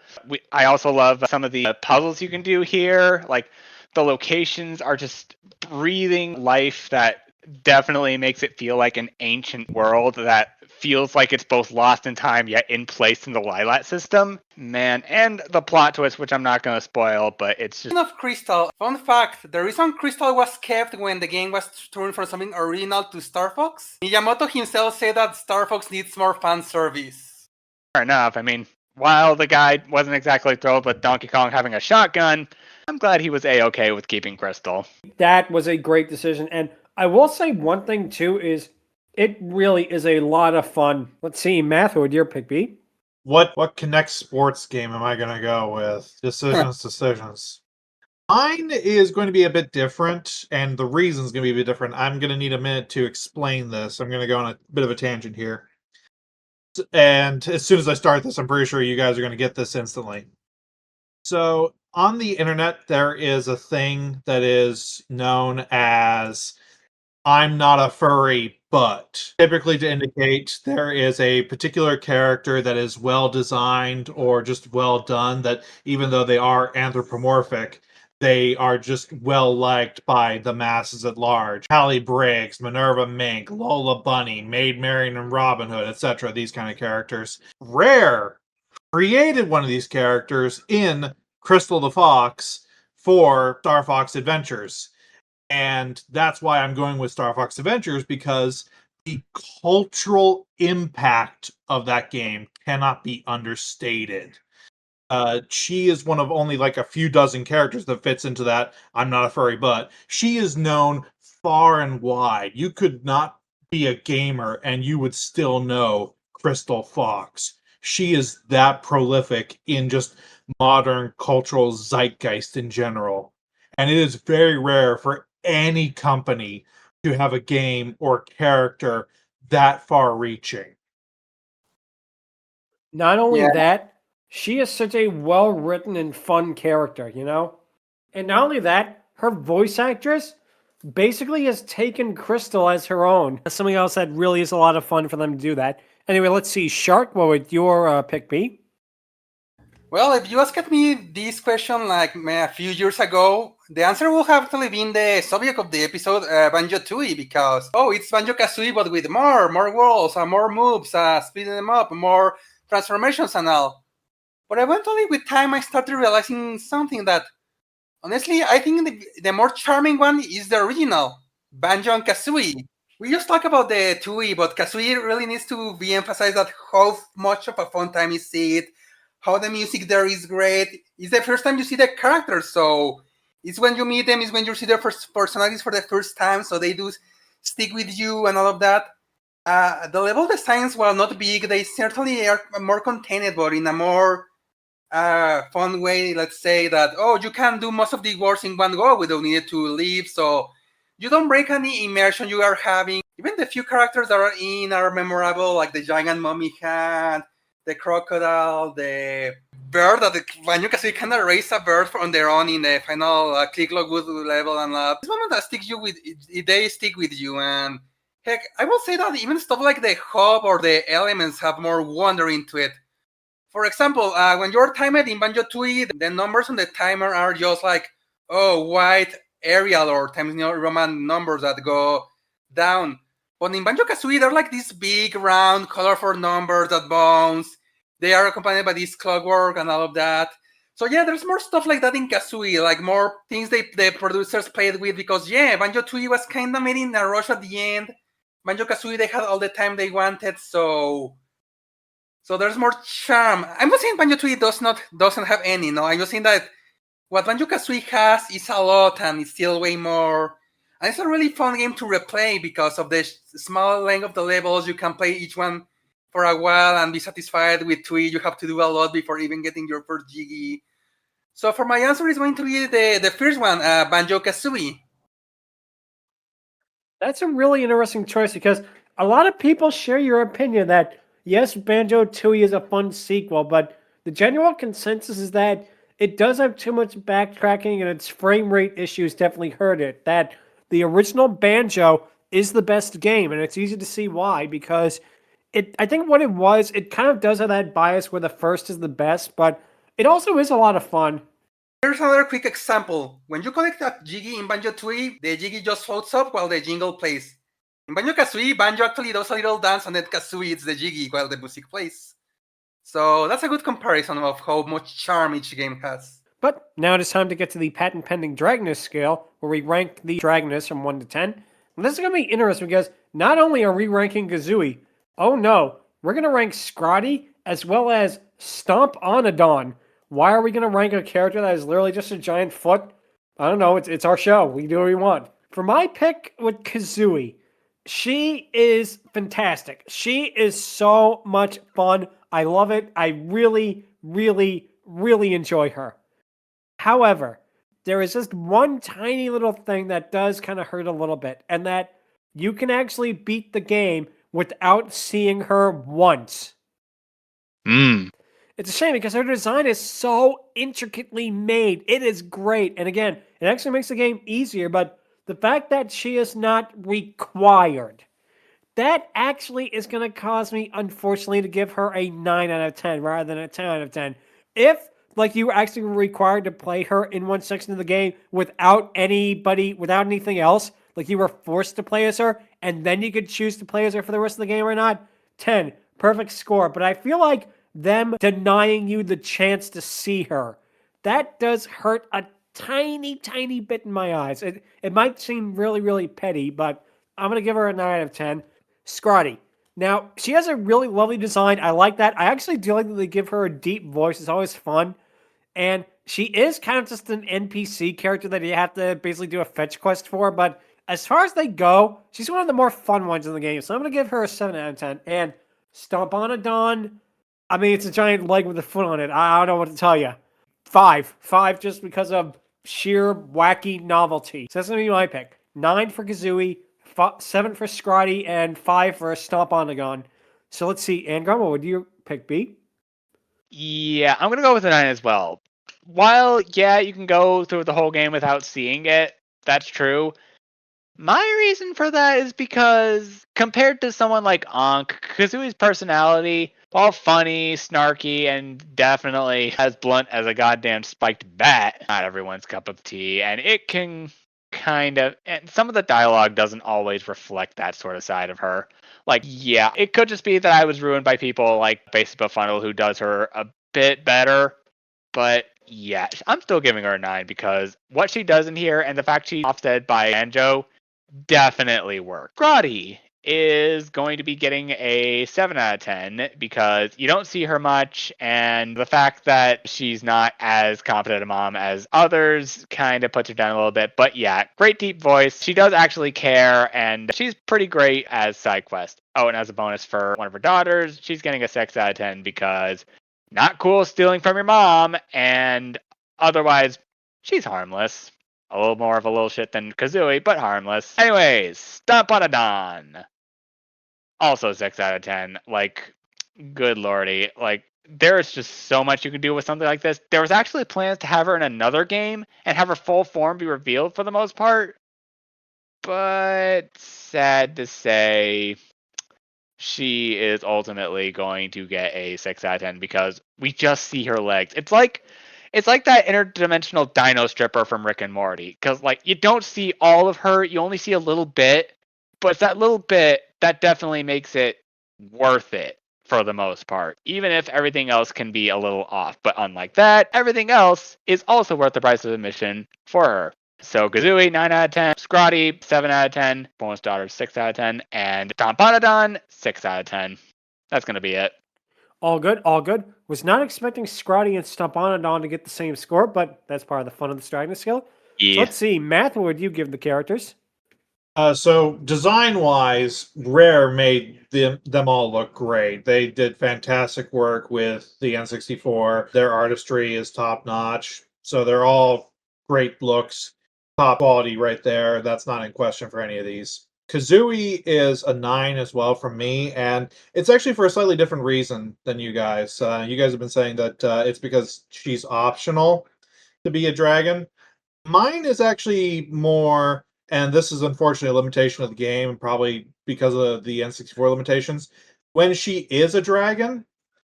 I also love some of the puzzles you can do here. Like the locations are just breathing life that definitely makes it feel like an ancient world that feels like it's both lost in time yet in place in the Lilat system. Man, and the plot twist, which I'm not going to spoil, but it's just... Speaking of Crystal, fun fact, the reason Crystal was kept when the game was turned from something original to Star Fox, Miyamoto himself said that Star Fox needs more fan service. Fair enough. I mean, while the guy wasn't exactly thrilled with Donkey Kong having a shotgun, I'm glad he was A-okay with keeping Crystal. That was a great decision. And I will say one thing, too, is it really is a lot of fun. Let's see, Math, what would your pick be? What Connect sports game am I going to go with? Decisions. Mine is going to be a bit different, and the reason's going to be a bit different. I'm going to need a minute to explain this. I'm going to go on a bit of a tangent here. And as soon as I start this, I'm pretty sure you guys are going to get this instantly. So, on the internet, there is a thing that is known as I'm not a furry, but typically to indicate there is a particular character that is well designed or just well done, that even though they are anthropomorphic, they are just well liked by the masses at large. Hallie Briggs, Minerva Mink, Lola Bunny, Maid Marian and Robin Hood, etc. These kind of characters. Rare created one of these characters in Crystal the Fox for Star Fox Adventures. And that's why I'm going with Star Fox Adventures, because the cultural impact of that game cannot be understated. She is one of only like a few dozen characters that fits into that I'm not a furry, but she is known far and wide. You could not be a gamer and you would still know Crystal Fox. She is that prolific in just modern cultural zeitgeist in general. And it is very rare for any company to have a game or character that far reaching. Not only that, she is such a well-written and fun character, you know? And not only that, her voice actress basically has taken Crystal as her own. Something else that really is a lot of fun for them to do that. Anyway, let's see. Shark, what would your pick be? Well, if you asked me this question like a few years ago, the answer would have actually been the subject of the episode, Banjo-Tooie, because, it's Banjo-Kazooie, but with more worlds, more moves, speeding them up, more transformations and all. But eventually, with time, I started realizing something that, honestly, I think the more charming one is the original, Banjo and Kazooie. We just talk about the Tooie, but Kazooie really needs to be emphasized that how much of a fun time is it, how the music there is great. It's the first time you see the characters, so it's when you meet them, it's when you see their first personalities for the first time, so they do stick with you and all of that. The level designs, while not big, they certainly are more contained, but in a more fun way. Let's say that, you can do most of the works in one go without needing to leave, so you don't break any immersion you are having. Even the few characters that are in are memorable, like the giant mummy hand, the crocodile, the bird that the Banjo-Kazooie kind of raise a bird on their own in the final Click Lockwood level, and this moment that sticks you with, they stick with you. And heck, I will say that even stuff like the hub or the elements have more wonder into it. For example, when you're timed in Banjo-Tooie, the numbers on the timer are just like, white Arial or Times New Roman numbers that go down. But in Banjo-Kazooie, they're like these big, round, colorful numbers that bounce. They are accompanied by this clockwork and all of that. So yeah, there's more stuff like that in Kazooie, like more things the producers played with, because Banjo-Tooie was kind of made in a rush at the end. Banjo-Kazooie, they had all the time they wanted, so there's more charm. I'm not saying Banjo-Tooie doesn't have any, no. I'm just saying that what Banjo-Kazooie has is a lot, and it's still way more. And it's a really fun game to replay because of the small length of the levels. You can play each one for a while and be satisfied. With Tooie, you have to do a lot before even getting your first Jiggy. So for my answer is going to be the first one, Banjo-Kazooie. That's a really interesting choice, because a lot of people share your opinion that, yes, Banjo-Tooie is a fun sequel, but the general consensus is that it does have too much backtracking, and its frame rate issues definitely hurt it. That the original Banjo is the best game, and it's easy to see why, because I think what it was, it kind of does have that bias where the first is the best, but it also is a lot of fun. Here's another quick example. When you collect a Jiggy in Banjo-Tooie, the Jiggy just floats up while the jingle plays. In Banjo-Kazooie, Banjo actually does a little dance, and then Kazooie is the Jiggy while the music plays. So that's a good comparison of how much charm each game has. But now it is time to get to the patent-pending Dragoness Scale, where we rank the Dragoness from 1 to 10. And this is going to be interesting because not only are we ranking Kazooie, oh no, we're going to rank Scrotty as well as Stomp-On-A-Don. Why are we going to rank a character that is literally just a giant foot? I don't know, it's our show. We can do what we want. For my pick with Kazooie, she is fantastic. She is so much fun. I love it. I really, really, really enjoy her. However, there is just one tiny little thing that does kind of hurt a little bit, and that you can actually beat the game without seeing her once. It's a shame because her design is so intricately made. It is great. And again, it actually makes the game easier, but the fact that she is not required, that actually is going to cause me, unfortunately, to give her a 9 out of 10 rather than a 10 out of 10. If, like, you were actually required to play her in one section of the game without anything else, like you were forced to play as her, and then you could choose to play as her for the rest of the game or not, 10. Perfect score. But I feel like them denying you the chance to see her, that does hurt a tiny, tiny bit in my eyes. It might seem really, really petty, but I'm going to give her a 9 out of 10. Scrotty. Now, she has a really lovely design. I like that. I actually do like that they give her a deep voice. It's always fun. And she is kind of just an NPC character that you have to basically do a fetch quest for. But as far as they go, she's one of the more fun ones in the game. So I'm going to give her a 7 out of 10. And Stomp-On-A-Don, I mean, it's a giant leg with a foot on it. I don't know what to tell you. 5. 5 just because of sheer wacky novelty. So that's going to be my pick. 9 for Kazooie, 7 for Scrotty, and 5 for Stomp-On-A-Don. So let's see, Angron, what would you pick, B? Yeah, I'm going to go with a 9 as well. While, yeah, you can go through the whole game without seeing it, that's true. My reason for that is because compared to someone like Ankh, Kazooie's personality, while funny, snarky, and definitely as blunt as a goddamn spiked bat, not everyone's cup of tea, and it can and some of the dialogue doesn't always reflect that sort of side of her. Like, yeah, it could just be that I was ruined by people like Basic Befuddle who does her a bit better, but yeah, I'm still giving her a 9 because what she does in here and the fact she's offset by Banjo definitely work. Scrotty is going to be getting a 7 out of 10 because you don't see her much, and the fact that she's not as competent a mom as others kind of puts her down a little bit. But yeah, great deep voice. She does actually care, and she's pretty great as side quest. Oh, and as a bonus for one of her daughters, she's getting a 6 out of 10 because not cool stealing from your mom, and otherwise, she's harmless. A little more of a little shit than Kazooie, but harmless. Anyways, Stomp-On-A-Don. Also 6 out of 10. Like, good lordy. Like, there's just so much you can do with something like this. There was actually plans to have her in another game and have her full form be revealed for the most part. But sad to say, she is ultimately going to get a 6 out of 10 because we just see her legs. It's like that interdimensional dino stripper from Rick and Morty. Because, like, you don't see all of her. You only see a little bit. But it's that little bit that definitely makes it worth it for the most part. Even if everything else can be a little off. But unlike that, everything else is also worth the price of admission for her. So Kazooie, 9 out of 10. Scrotty, 7 out of 10. Bonus Daughter, 6 out of 10. And Stomp-On-A-Don, 6 out of 10. That's going to be it. All good, all good. Was not expecting Scrotty and Stomp-On-A-Don to get the same score, but that's part of the fun of the Dragoness Scale. Yeah. So let's see, Matt, what would you give the characters? So design-wise, Rare made them all look great. They did fantastic work with the N64. Their artistry is top-notch. So they're all great looks. Top quality right there. That's not in question for any of these. Kazooie is a 9 as well from me, and it's actually for a slightly different reason than you guys. You guys have been saying that it's because she's optional to be a dragon. Mine is actually more, and this is unfortunately a limitation of the game, and probably because of the N64 limitations. When she is a dragon,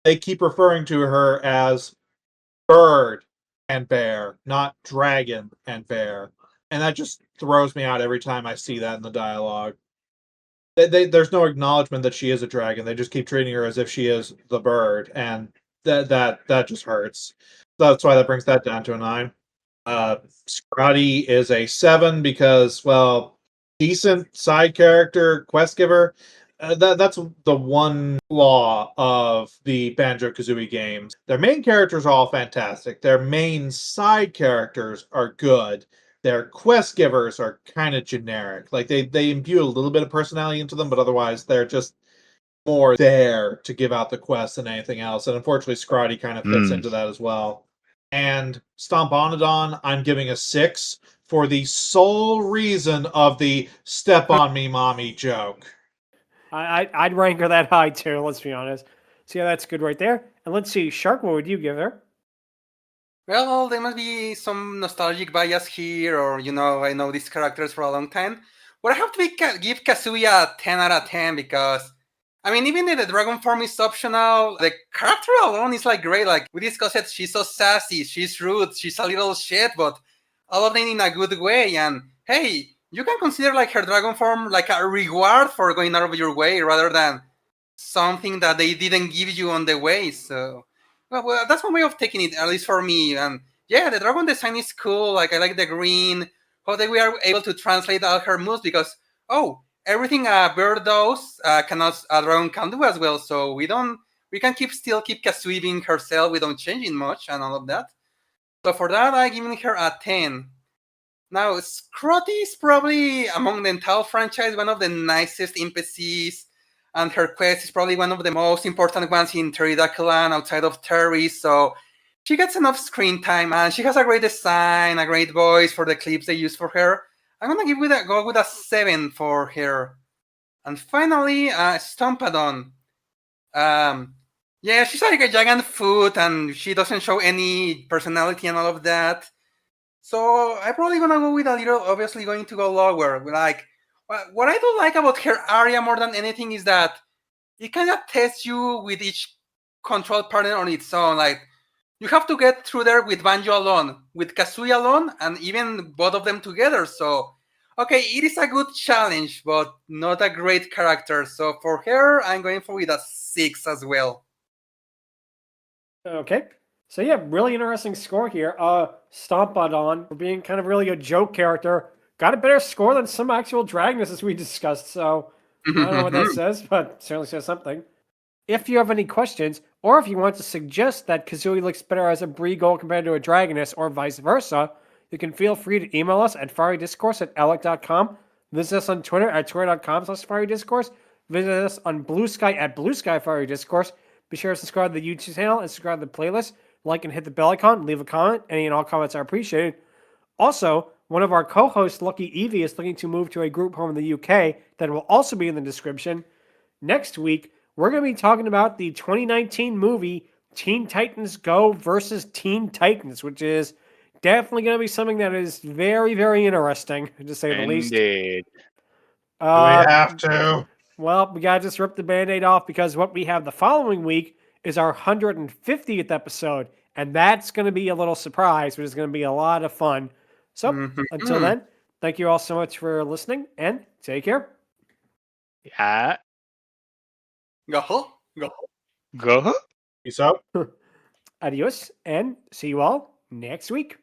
they keep referring to her as bird and bear, not dragon and bear. And that just throws me out every time I see that in the dialogue. There's no acknowledgement that she is a dragon. They just keep treating her as if she is the bird, and that just hurts. That's why that brings that down to a 9. Scotty is a 7 because, well, decent side character, quest giver. That's the one flaw of the Banjo-Kazooie games. Their main characters are all fantastic. Their main side characters are good. Their quest givers are kind of generic. Like they imbue a little bit of personality into them, but otherwise they're just more there to give out the quest than anything else. And unfortunately, Scotty kind of fits into that as well. And Stompnodon, I'm giving a 6 for the sole reason of the "step on me, mommy" joke. I'd rank her that high too. Let's be honest. So yeah, that's good right there. And let's see, Shark, what would you give her? Well, there must be some nostalgic bias here, or I know these characters for a long time. But I have to give Kazooie a 10 out of 10 because, I mean, even if the dragon form is optional, the character alone is like great. Like we discussed it, she's so sassy, she's rude, she's a little shit, but all of them in a good way. And hey, you can consider like her dragon form like a reward for going out of your way rather than something that they didn't give you on the way. So, well, that's one way of taking it, at least for me. And yeah, the dragon design is cool. Like I like the green. How they were able to translate all her moves because everything a bird does cannot a dragon can do as well. So we can still keep Kazooie being herself without changing much and all of that. So for that, I'm giving her a 10. Now, Scrotty is probably among the entire franchise one of the nicest NPCs, and her quest is probably one of the most important ones in Pterodactylan outside of Terry. So she gets enough screen time, and she has a great design, a great voice for the clips they use for her. I'm gonna go with a 7 for her. And finally, Stompadon. Yeah, she's like a giant foot, and she doesn't show any personality and all of that. So I'm probably gonna go with a little, obviously going to go lower. Like, what I don't like about her area more than anything is that it kind of tests you with each control partner on its own. Like, you have to get through there with Banjo alone, with Kazooie alone, and even both of them together. So, okay, it is a good challenge, but not a great character. So for her, I'm going for with a 6 as well. Okay. So yeah, really interesting score here. Stompodon, for being kind of really a joke character, got a better score than some actual Dragonesses we discussed. So I don't know what that says, but certainly says something. If you have any questions, or if you want to suggest that Kazooie looks better as a Bree-Gold compared to a Dragoness, or vice versa, you can feel free to email us at fiarydiscourse@outlook.com. Visit us on Twitter at twitter.com/fiarydiscourse. Visit us on Blue Sky at Blue Sky Fiery Discourse. Be sure to subscribe to the YouTube channel and subscribe to the playlist. Like and hit the bell icon. Leave a comment. Any and all comments are appreciated. Also, one of our co-hosts, Lucky Evie, is looking to move to a group home in the UK that will also be in the description. Next week, we're going to be talking about the 2019 movie Teen Titans Go versus Teen Titans, which is definitely going to be something that is very, very interesting, to say the least. Indeed. Do we have to? Well, we got to just rip the Band-Aid off because what we have the following week is our 150th episode, and that's going to be a little surprise, which is going to be a lot of fun. So, until then, thank you all so much for listening, and take care. Yeah. Go. Go. Peace out. Adios, and see you all next week.